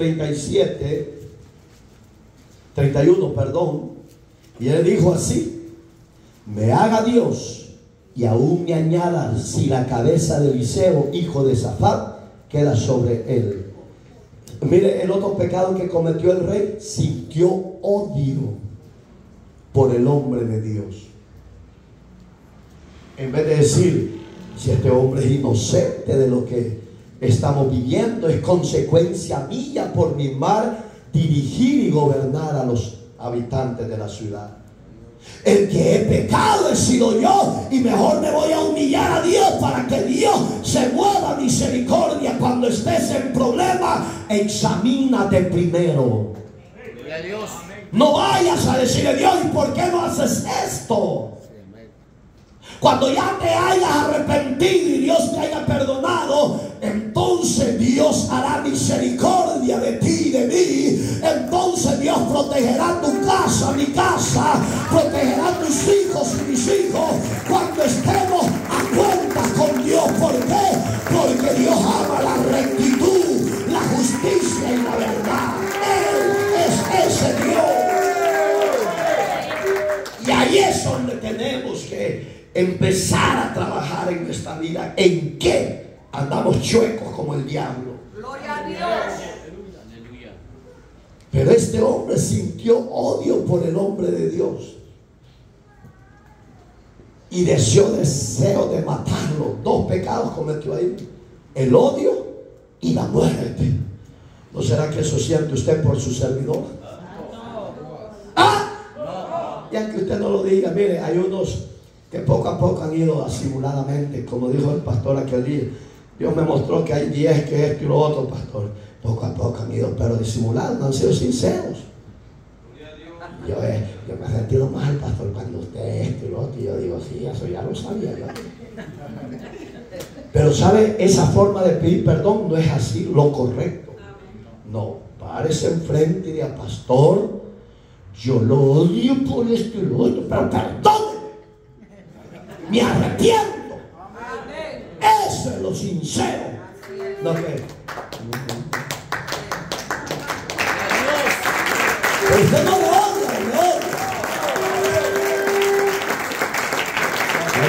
31, perdón. Y él dijo así: me haga Dios y aún me añada si la cabeza de Eliseo, hijo de Safat, queda sobre él. Mire el otro pecado que cometió el rey: sintió odio por el hombre de Dios. En vez de decir: si este hombre es inocente de lo que estamos viviendo, es consecuencia mía por mi mal dirigir y gobernar a los habitantes de la ciudad. El que he pecado he sido yo, y mejor me voy a humillar a Dios para que Dios se mueva a misericordia. Cuando estés en problema, examínate primero. Gloria a Dios. No vayas a decirle: Dios, ¿y por qué no haces esto? Cuando ya te hayas arrepentido y Dios te haya perdonado, entonces Dios hará misericordia de ti y de mí. Entonces Dios protegerá tu casa, mi casa, protegerá tus hijos y mis hijos, cuando estemos a cuentas con Dios. ¿Por qué? Porque Dios ama la rectitud, la justicia y la verdad. Él es ese Dios. Y ahí es donde tenemos que empezar a trabajar en nuestra vida. ¿En qué andamos chuecos como el diablo? Gloria a Dios. Pero este hombre sintió odio por el hombre de Dios y deseo de matarlo. Dos pecados cometió ahí: el odio y la muerte. ¿No será que eso siente usted por su servidor? ¡Ah! Ya que usted no lo diga. Mire, hay unos que poco a poco han ido asimuladamente, como dijo el pastor aquel día. Dios me mostró que hay 10 que esto y lo otro, pastor. Poco a poco han ido, pero disimulados, no han sido sinceros. Yo me he sentido mal, pastor, cuando usted esto y lo otro. Y yo digo, sí, eso ya lo sabía yo. Pero sabe, esa forma de pedir perdón no es así lo correcto. No, párese enfrente y diga, pastor, yo lo odio por esto y lo otro, pero perdóneme, me arrepiento. Eso es lo sincero. No que usted no le odia, le odia.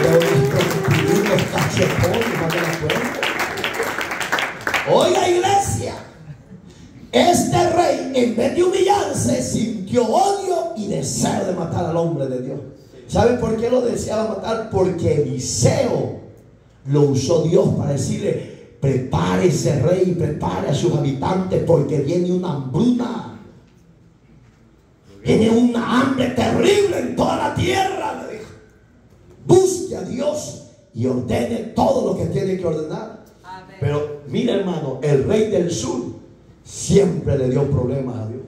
Yo he visto escribir los cachetones, no te das cuenta. Oiga, iglesia, este rey, en vez de humillarse, sintió odio y deseo de matar al hombre de Dios. ¿Sabe por qué lo deseaba matar? Porque Eliseo lo usó Dios para decirle, prepárese rey, prepare a sus habitantes, porque viene una hambruna. Viene una hambre terrible en toda la tierra, le dijo. Busque a Dios y ordene todo lo que tiene que ordenar. Amén. Pero mira, hermano, el rey del sur siempre le dio problemas a Dios.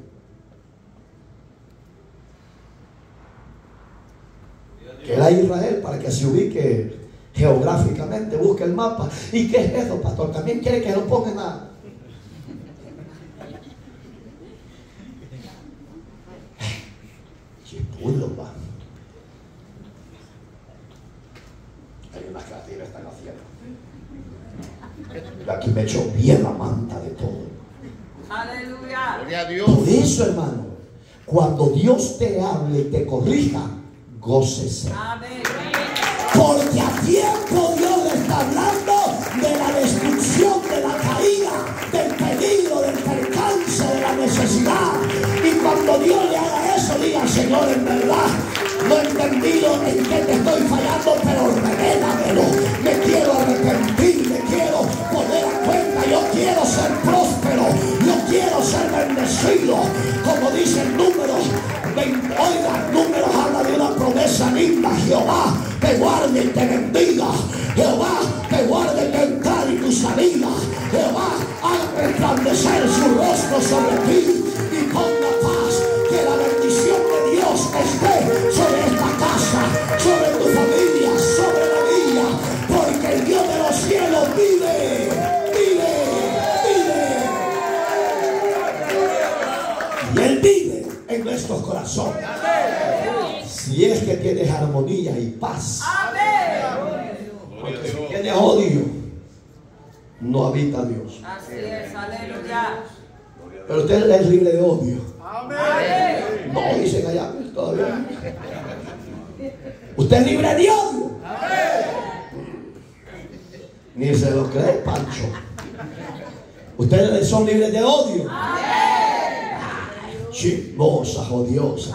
Que era Israel, para que se ubique geográficamente, busque el mapa. ¿Y qué es eso, pastor? También quiere que lo pongan a... Chipulo, va. Hay unas que las están haciendo. Aquí me echó bien la manta de todo. Aleluya. Gloria a Dios. Por eso, hermano, cuando Dios te hable y te corrija, gócese. Amén. Porque a tiempo Dios le está hablando de la destrucción, de la caída, del peligro, del percance, de la necesidad. Y cuando Dios le haga eso, diga, Señor, en verdad no he entendido en qué te estoy fallando, pero revélamelo. Me quiero arrepentir, me quiero poner a cuenta. Yo quiero ser próspero, yo quiero ser bendecido. Como dice el Números 20, oiga, Números habla de una promesa linda. Jehová te guarde y te bendiga. Jehová te guarde tu entrada y tu salida. Jehová haga resplandecer su rostro sobre ti y ponga paz. Que la bendición de Dios esté sobre esta casa, sobre tu familia, sobre la mía, porque el Dios de los cielos vive, vive, vive. Y Él vive en nuestros corazones. Si es que tienes armonía y paz. Porque si tienes odio, no habita Dios. Así es, aleluya. Pero usted es libre de odio. Amén. No, dicen allá todavía. Usted es libre de odio. Ni se lo cree, Pancho. Ustedes son libres de odio. Chismosas, odiosas.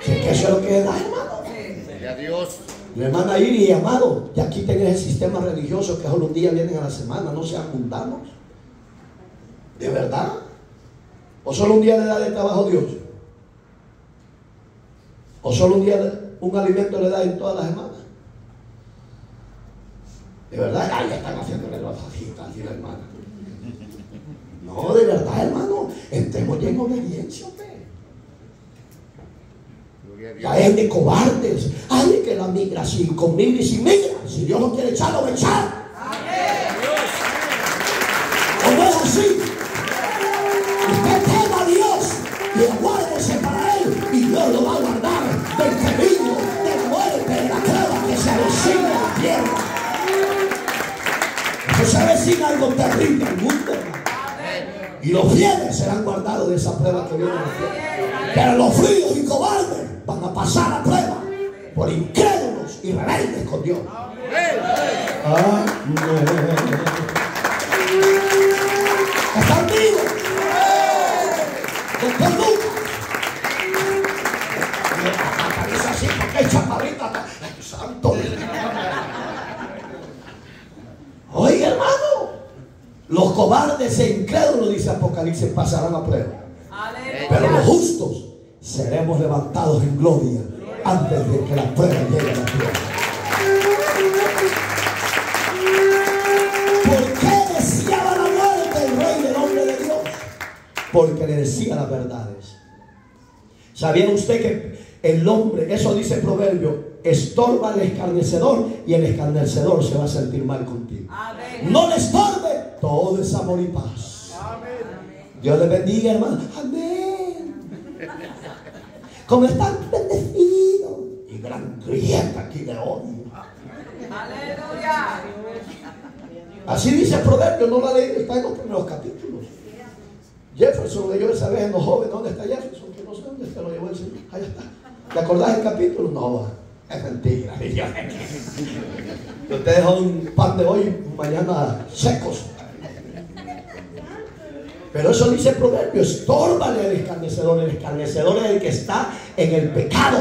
Si es que eso es lo que da, hermano. Gloria a Dios. Le manda a ir y amado, ya quiten ese sistema religioso que solo un día vienen a la semana, no sean mundanos. ¿De verdad? ¿O solo un día le da de trabajo Dios? ¿O solo un día un alimento le da en todas las semanas? ¿De verdad? Ay, ya están haciéndole las fajitas, así la hermana. No, de verdad, hermano, entremos ya en obediencia, hombre. Ya es de cobardes. Ay, que la migra, si con migra y sin migra. Si Dios no quiere echar, lo va a echar. ¿O no es así? Usted tema a Dios y aguárdese para Él, y Dios lo va a guardar del peligro, de la muerte, de la prueba que se avecina a la tierra. Eso se avecina algo terrible al mundo, hermano. Y los fieles serán guardados de esa prueba que viene a la tierra. Pero los fríos y cobardes van a pasar la prueba por incrédulos y rebeldes con Dios. ¿Están vivos? Doctor Lucas. Aparece así porque hay chaparrita. Santo. Oiga, hermano, los cobardes e incrédulos, dice Apocalipsis, pasarán la prueba. Pero los justos seremos levantados en gloria antes de que la prueba llegue a la tierra. ¿Por qué deseaba la muerte el rey del hombre de Dios? Porque le decía las verdades. ¿Sabía usted que el hombre, eso dice el proverbio, estorba al escarnecedor y el escarnecedor se va a sentir mal contigo? Amén. No le estorbe, todo es amor y paz. Dios le bendiga, hermano. Amén. Como están bendecidos. Y gran grieta aquí de odio. Aleluya. Así dice el proverbio, no la leí, está en los primeros capítulos. Jefferson leyó esa vez en los jóvenes. ¿Dónde está Jefferson? Que no sé dónde está, lo llevó el Señor. Allá está. ¿Te acordás del capítulo? No, es mentira. Yo te dejo un pan de hoy, mañana secos. Pero eso dice el proverbio, estórbale al escarnecedor. El escarnecedor es el que está en el pecado.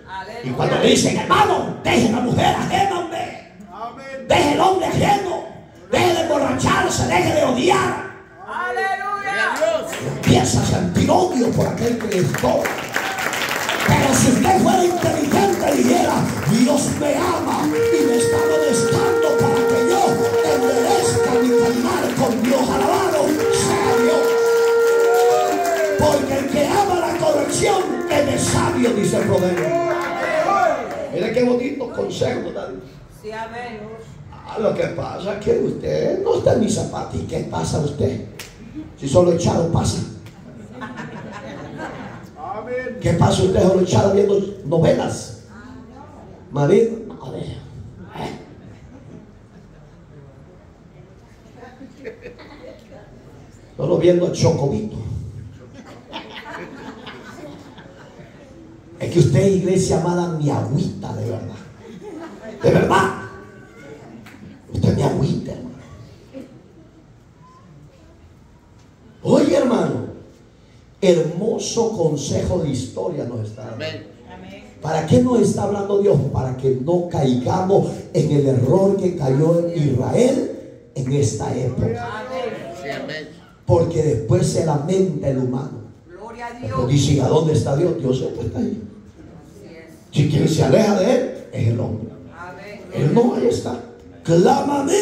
Aleluya. Y cuando le dicen, hermano, deje la mujer ajena, hombre. Deje el hombre ajeno. Deje de emborracharse, deje de odiar. Aleluya. Empieza a sentir odio por aquel que le estorba. Pero si usted fuera inteligente, dijera, Dios me ama y me está molestando para que yo enderezca mi caminar con Dios. Alabado sea Dios. Porque el que ama la corrección es sabio, dice el proverbio. Mire qué bonito consejo, ¿verdad? Sí, amén. Lo que pasa es que usted no está en mis zapatos. ¿Y qué pasa usted? Si solo echado pasa. ¿Qué pasa usted solo echado viendo novelas? Marido, a ver. Solo viendo a Chocobito. Es que usted, iglesia amada, mi agüita, de verdad. De verdad. Usted me agüita, hermano. Oye, hermano, hermoso consejo de historia nos está dando. ¿Para qué nos está hablando Dios? Para que no caigamos en el error que cayó en Israel en esta época. Porque después se lamenta el humano. Gloria a Pero Dios. dice, ¿a dónde está Dios? Dios siempre está ahí. Si quien se aleja de él es el hombre. Amén. Él no, ahí está. Clama a mí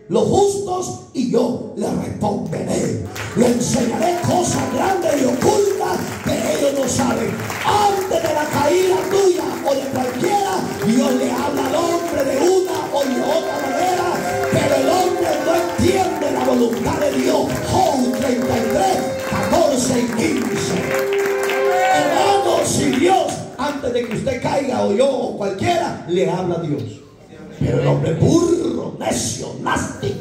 los justos y yo le responderé. Le enseñaré cosas grandes y ocultas que ellos no saben. Antes de la caída tuya o de cualquiera, Dios le habla al hombre de una o de otra manera, pero el hombre no entiende la voluntad de Dios. Job 33, 14 y 15. Hermano, si Dios, antes de que usted caiga o yo o cualquiera, le habla a Dios. Pero el hombre burro, necio, nasty,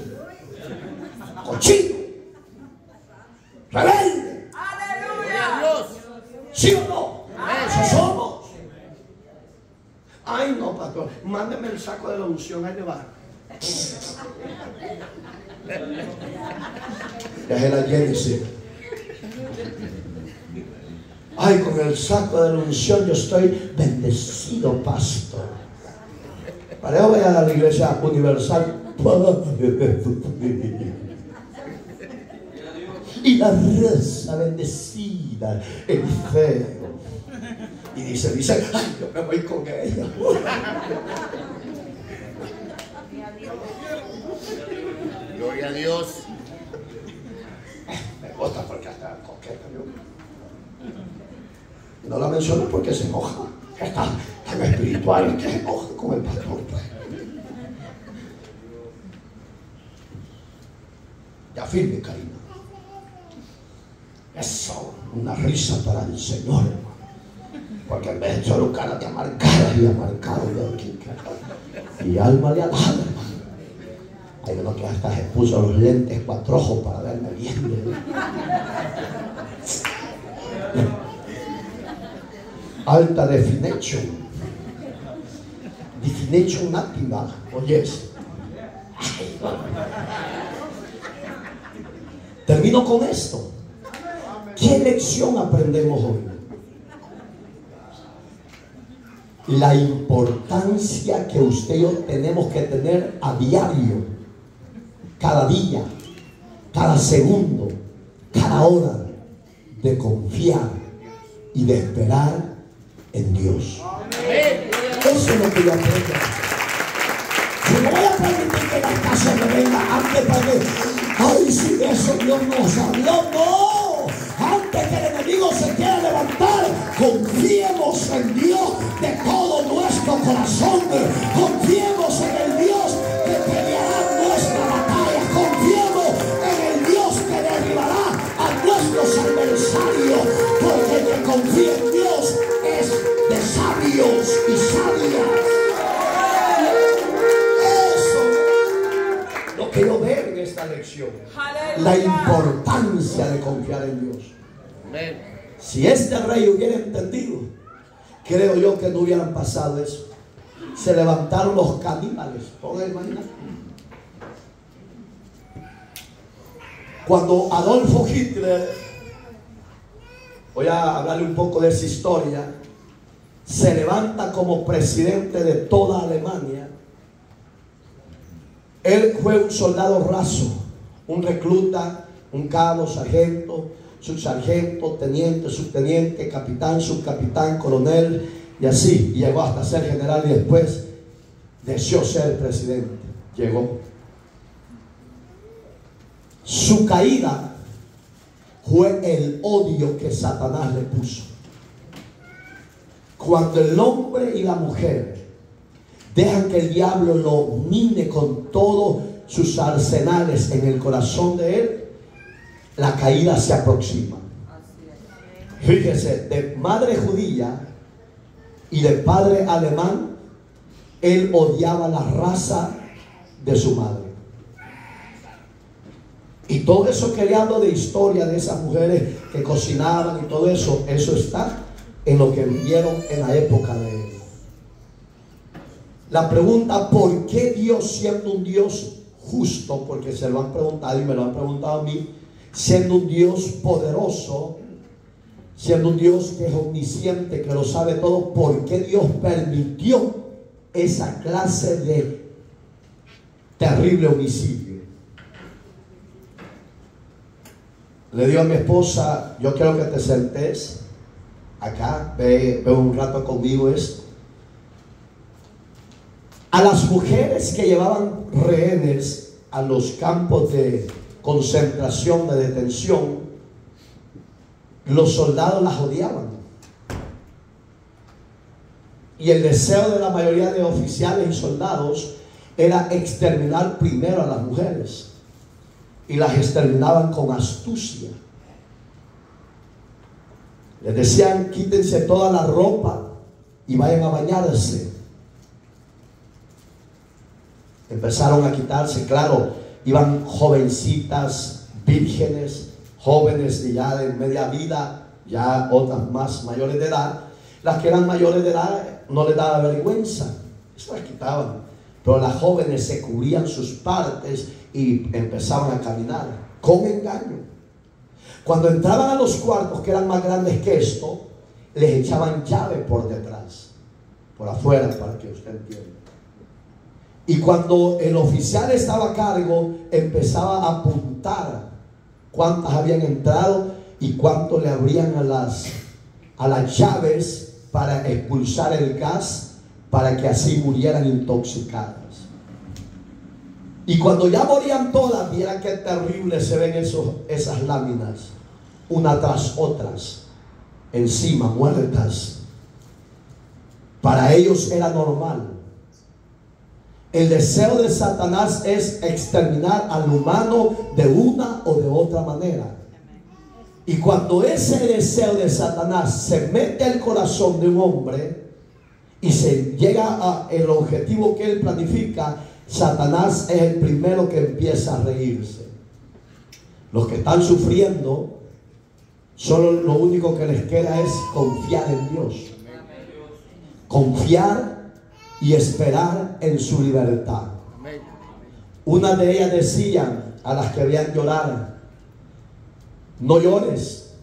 cochino, rebelde. Aleluya. ¿Sí o no? Eso somos. Ay, no, pastor, mándeme el saco de la unción, ahí le va. Déjela llénese. Ay, con el saco de la unción yo estoy bendecido, pastor. Para eso vaya a la iglesia universal. Y la raza bendecida, el feo. Y dice, ay, yo me voy con ella. Gloria a Dios. Me gusta porque hasta coqueta yo. No la menciono porque se enoja. Está tan espiritual que se enoja con el pastor. Ya firme, cariño. Eso, una risa para el Señor, hermano. Porque en vez de solo cara de amargada y amargado de aquí, y alma de alada, hermano. Hay uno que hasta se puso los lentes cuatrojos para verme bien. Alta definition. Definition nativa. Oyes. Termino con esto. ¿Qué lección aprendemos hoy? La importancia que usted y yo tenemos que tener a diario, cada día, cada segundo, cada hora, de confiar y de esperar en Dios. Eso es lo que yo aprendo. Yo no voy a permitir que la casa me venga antes para que, ay, si de eso Dios nos habló, no. Antes que el enemigo se quiera levantar con corazón. Confiemos en el Dios que peleará nuestra batalla. Confiemos en el Dios que derribará a nuestros adversarios, porque el que confía en Dios es de sabios y sabias. Eso lo que yo veo en esta lección, la importancia de confiar en Dios. Si este rey hubiera entendido, creo yo que no hubieran pasado eso. Se levantaron los caníbales. ¿Pueden imaginar? Cuando Adolfo Hitler, voy a hablarle un poco de esa historia, se levanta como presidente de toda Alemania, él fue un soldado raso, un recluta, un cabo, sargento, subsargento, teniente, subteniente, capitán, subcapitán, coronel, y así, y llegó hasta ser general, y después deseó ser presidente. Llegó. Su caída fue el odio que Satanás le puso. Cuando el hombre y la mujer dejan que el diablo lo mine con todos sus arsenales en el corazón de él, la caída se aproxima. Fíjese, de madre judía y de padre alemán, él odiaba la raza de su madre. Y todo eso que le hablo de historia de esas mujeres que cocinaban y todo eso, eso está en lo que vivieron en la época de él. La pregunta, ¿por qué Dios, siendo un Dios justo? Porque se lo han preguntado y me lo han preguntado a mí, siendo un Dios poderoso, siendo un Dios que es omnisciente, que lo sabe todo, ¿por qué Dios permitió esa clase de terrible homicidio? Le digo a mi esposa, yo quiero que te sentes acá, ve un rato conmigo esto. A las mujeres que llevaban rehenes a los campos de concentración, de detención, los soldados las odiaban. Y el deseo de la mayoría de oficiales y soldados era exterminar primero a las mujeres. Y las exterminaban con astucia. Les decían, quítense toda la ropa y vayan a bañarse. Empezaron a quitarse, claro, iban jovencitas, vírgenes, jóvenes ya de media vida, ya otras más mayores de edad. Las que eran mayores de edad no les daba vergüenza, eso las quitaban. Pero las jóvenes se cubrían sus partes y empezaban a caminar con engaño. Cuando entraban a los cuartos que eran más grandes que esto, les echaban llave por detrás, por afuera, para que usted entienda. Y cuando el oficial estaba a cargo, empezaba a apuntar cuántas habían entrado y cuánto le abrían a las llaves para expulsar el gas, para que así murieran intoxicadas. Y cuando ya morían todas, vieran qué terrible se ven esas láminas, una tras otras, encima, muertas. Para ellos era normal. El deseo de Satanás es exterminar al humano de una o de otra manera. Y cuando ese deseo de Satanás se mete al corazón de un hombre y se llega al objetivo que él planifica, Satanás es el primero que empieza a reírse. Los que están sufriendo, solo lo único que les queda es confiar en Dios. Confiar y esperar en su libertad. Una de ellas decían a las que veían llorar, no llores,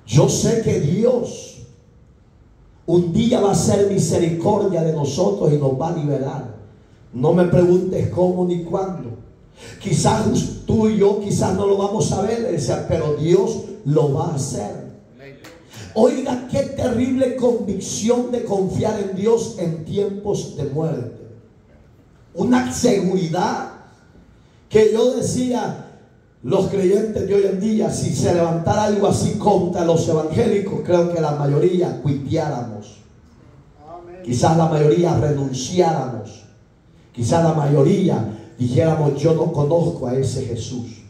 yo sé que Dios un día va a hacer misericordia de nosotros y nos va a liberar. No me preguntes cómo ni cuándo. Quizás tú y yo quizás no lo vamos a ver, pero Dios lo va a hacer. Oiga, qué terrible convicción de confiar en Dios en tiempos de muerte. Una seguridad que yo decía, los creyentes de hoy en día, si se levantara algo así contra los evangélicos, creo que la mayoría cuiteáramos. Quizás la mayoría renunciáramos. Quizás la mayoría dijéramos, yo no conozco a ese Jesús.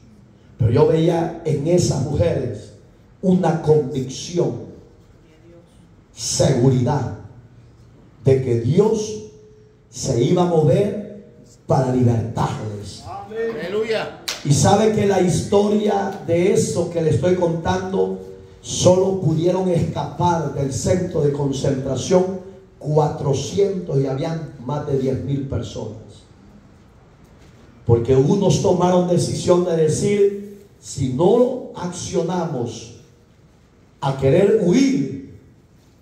Pero yo veía en esas mujeres una convicción, seguridad de que Dios se iba a mover para libertarles. Aleluya. Y sabe que la historia de eso que le estoy contando, solo pudieron escapar del centro de concentración 400 y habían más de 10,000 personas. Porque unos tomaron decisión de decir, si no accionamos a querer huir,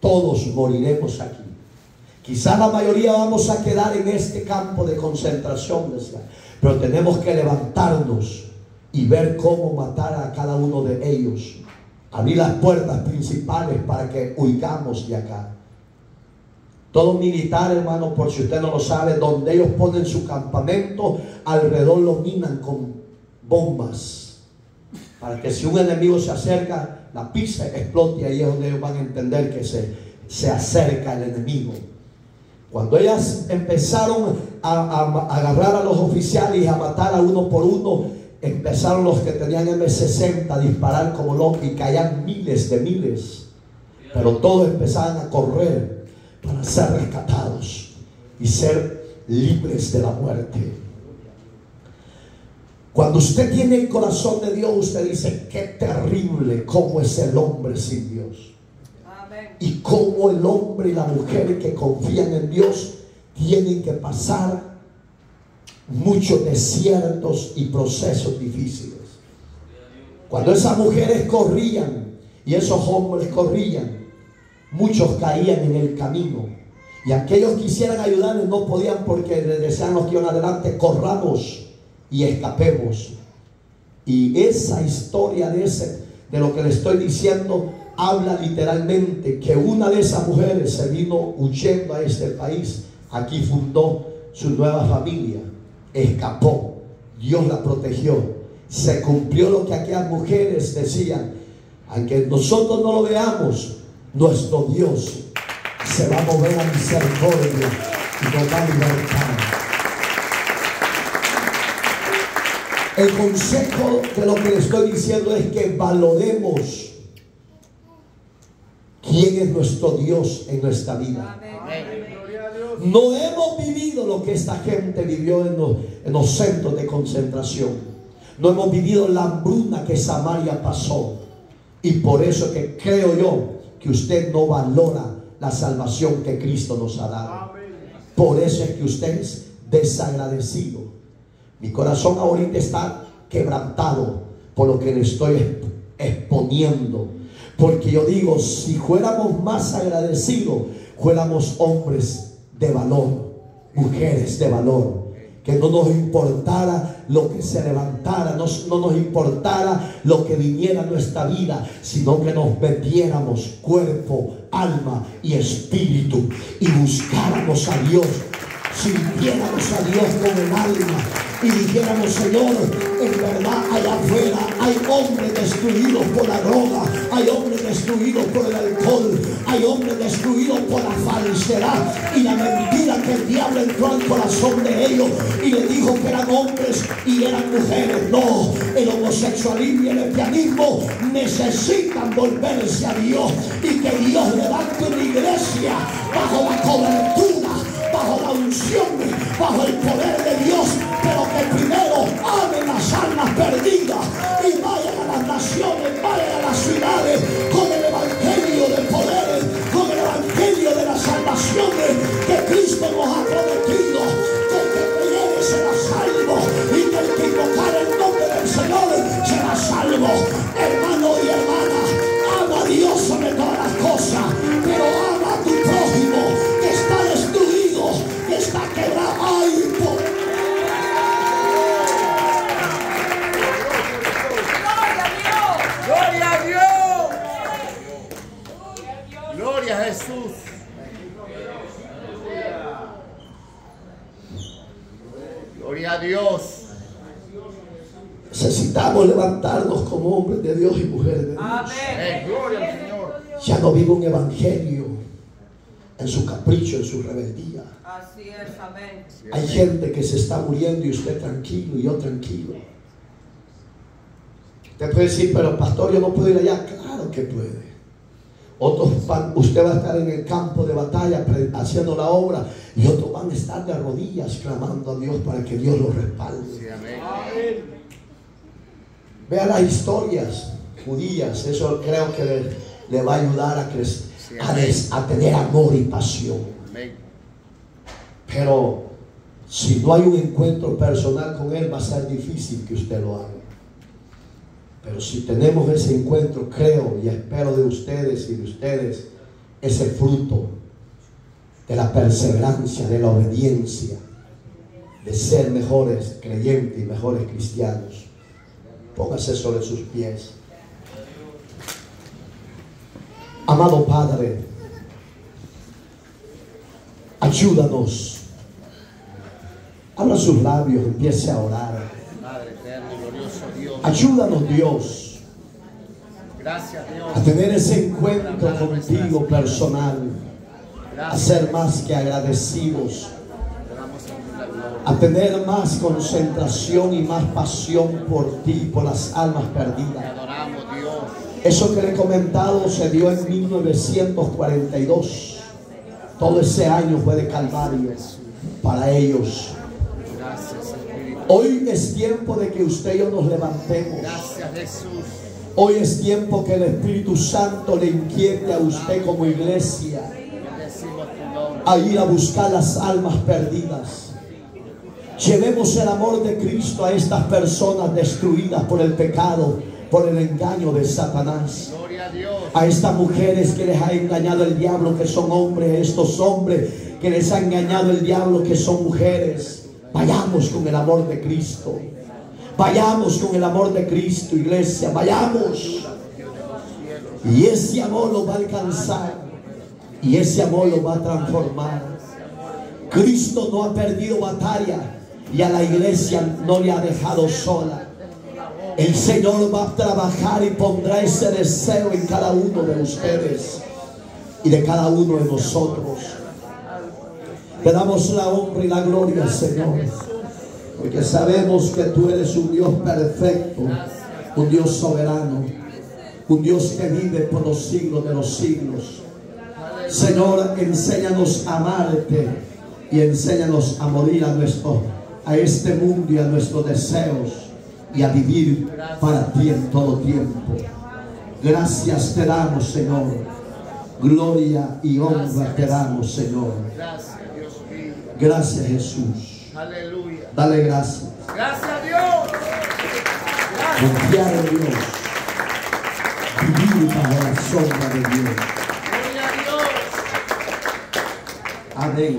todos moriremos aquí. Quizás la mayoría vamos a quedar en este campo de concentración, decía, pero tenemos que levantarnos y ver cómo matar a cada uno de ellos. Abrir las puertas principales para que huigamos de acá. Todo militar, hermano, por si usted no lo sabe, donde ellos ponen su campamento, alrededor lo minan con bombas, para que si un enemigo se acerca, la pizza explote, y ahí es donde ellos van a entender que se acerca el enemigo. Cuando ellas empezaron a agarrar a los oficiales y a matar a uno por uno, empezaron los que tenían M60 a disparar como locos y caían miles de miles, pero todos empezaban a correr para ser rescatados y ser libres de la muerte. Cuando usted tiene el corazón de Dios, usted dice, qué terrible cómo es el hombre sin Dios. Amén. Y cómo el hombre y la mujer que confían en Dios tienen que pasar muchos desiertos y procesos difíciles. Cuando esas mujeres corrían y esos hombres corrían, muchos caían en el camino, y aquellos que quisieran ayudarles no podían, porque les decían los que iban adelante, corramos y escapemos. Y esa historia de lo que le estoy diciendo habla literalmente que una de esas mujeres se vino huyendo a este país. Aquí fundó su nueva familia, escapó, Dios la protegió, se cumplió lo que aquellas mujeres decían. Aunque nosotros no lo veamos, nuestro Dios se va a mover a misericordia y nos va a libertar. El consejo de lo que le estoy diciendo es que valoremos quién es nuestro Dios en nuestra vida. No hemos vivido lo que esta gente vivió en los centros de concentración. No hemos vivido la hambruna que Samaria pasó. Y por eso que creo yo que usted no valora la salvación que Cristo nos ha dado. Por eso es que usted es desagradecido. Mi corazón ahorita está quebrantado por lo que le estoy exponiendo. Porque yo digo, si fuéramos más agradecidos, fuéramos hombres de valor, mujeres de valor. Que no nos importara lo que se levantara, no nos importara lo que viniera a nuestra vida, sino que nos metiéramos cuerpo, alma y espíritu y buscáramos a Dios, sintiéramos a Dios con el alma y dijéramos, Señor, en verdad allá afuera hay hombres destruidos por la droga, hay hombres destruidos por el alcohol, hay hombres destruidos por la falsedad y la mentira, que el diablo entró al corazón de ellos y le dijo que eran hombres y eran mujeres. No, el homosexualismo y el lesbianismo necesitan volverse a Dios, y que Dios levante una iglesia bajo la cobertura, bajo la unción, bajo el poder de Dios, pero que primero amen las almas perdidas y vayan a las naciones, vayan a las ciudades con el evangelio de poder, con el evangelio de la salvación que Cristo nos ha prometido, que el que creyere será salvo y que el que invocar el nombre del Señor será salvo. Hermano y hermana, ama a Dios sobre todas las cosas, pero ama a tu prójimo que está destruido, que está quebrado. ¡Ay, poder! ¡Gloria a Dios! ¡Gloria a Jesús! ¡Gloria a Dios! Necesitamos levantarnos como hombres de Dios y mujeres de Dios. Amén. ¡Gloria al Señor! Ya no vive un evangelio en su capricho, en su rebeldía. Así es, amén. Hay gente que se está muriendo y usted tranquilo y yo tranquilo. Usted puede decir, pero pastor, yo no puedo ir allá. Claro que puede. Usted va a estar en el campo de batalla haciendo la obra y otros van a estar de rodillas clamando a Dios para que Dios los respalde. Sí, amén. Vea las historias judías, eso creo que le va a ayudar a crecer, a tener amor y pasión. Amén. Pero si no hay un encuentro personal con Él, va a ser difícil que usted lo haga. Pero si tenemos ese encuentro, creo y espero de ustedes y de ustedes ese fruto de la perseverancia, de la obediencia, de ser mejores creyentes y mejores cristianos. Póngase sobre sus pies. Amado Padre, ayúdanos. Abra sus labios, empiece a orar. Padre eterno y glorioso Dios. Ayúdanos, Dios, Gracias, Dios. a tener ese encuentro contigo personal, a ser más que agradecidos, Te damos la gloria. a tener más concentración y más pasión por ti, por las almas Te perdidas. adoramos, Dios. Eso que le he comentado se dio en 1942. Todo ese año fue de Calvario para ellos. Gracias, Espíritu. Hoy es tiempo de que usted y yo nos levantemos. Gracias, Jesús. Hoy es tiempo que el Espíritu Santo le inquiete a usted como iglesia Bendecimos tu nombre. a ir a buscar las almas perdidas. Llevemos el amor de Cristo a estas personas destruidas por el pecado, por el engaño de Satanás. Gloria a Dios. A estas mujeres que les ha engañado el diablo, que son hombres, a estos hombres que les ha engañado el diablo, que son mujeres. Vayamos con el amor de Cristo. Vayamos con el amor de Cristo, iglesia. Vayamos. Y ese amor lo va a alcanzar. Y ese amor lo va a transformar. Cristo no ha perdido batalla. Y a la iglesia no le ha dejado sola. El Señor va a trabajar y pondrá ese deseo en cada uno de ustedes y de cada uno de nosotros. Te damos la honra y la gloria, Señor, porque sabemos que tú eres un Dios perfecto, un Dios soberano, un Dios que vive por los siglos de los siglos. Señor, enséñanos a amarte y enséñanos a morir a este mundo y a nuestros deseos y a vivir para ti en todo tiempo. Gracias te damos, Señor. Gloria y honra te damos, Señor. Gracias, Dios mío. Gracias, Jesús. Aleluya. Dale gracias. Gracias a Dios. Confiar en Dios. Vivir bajo la sombra de Dios. Gloria a Dios. Amén.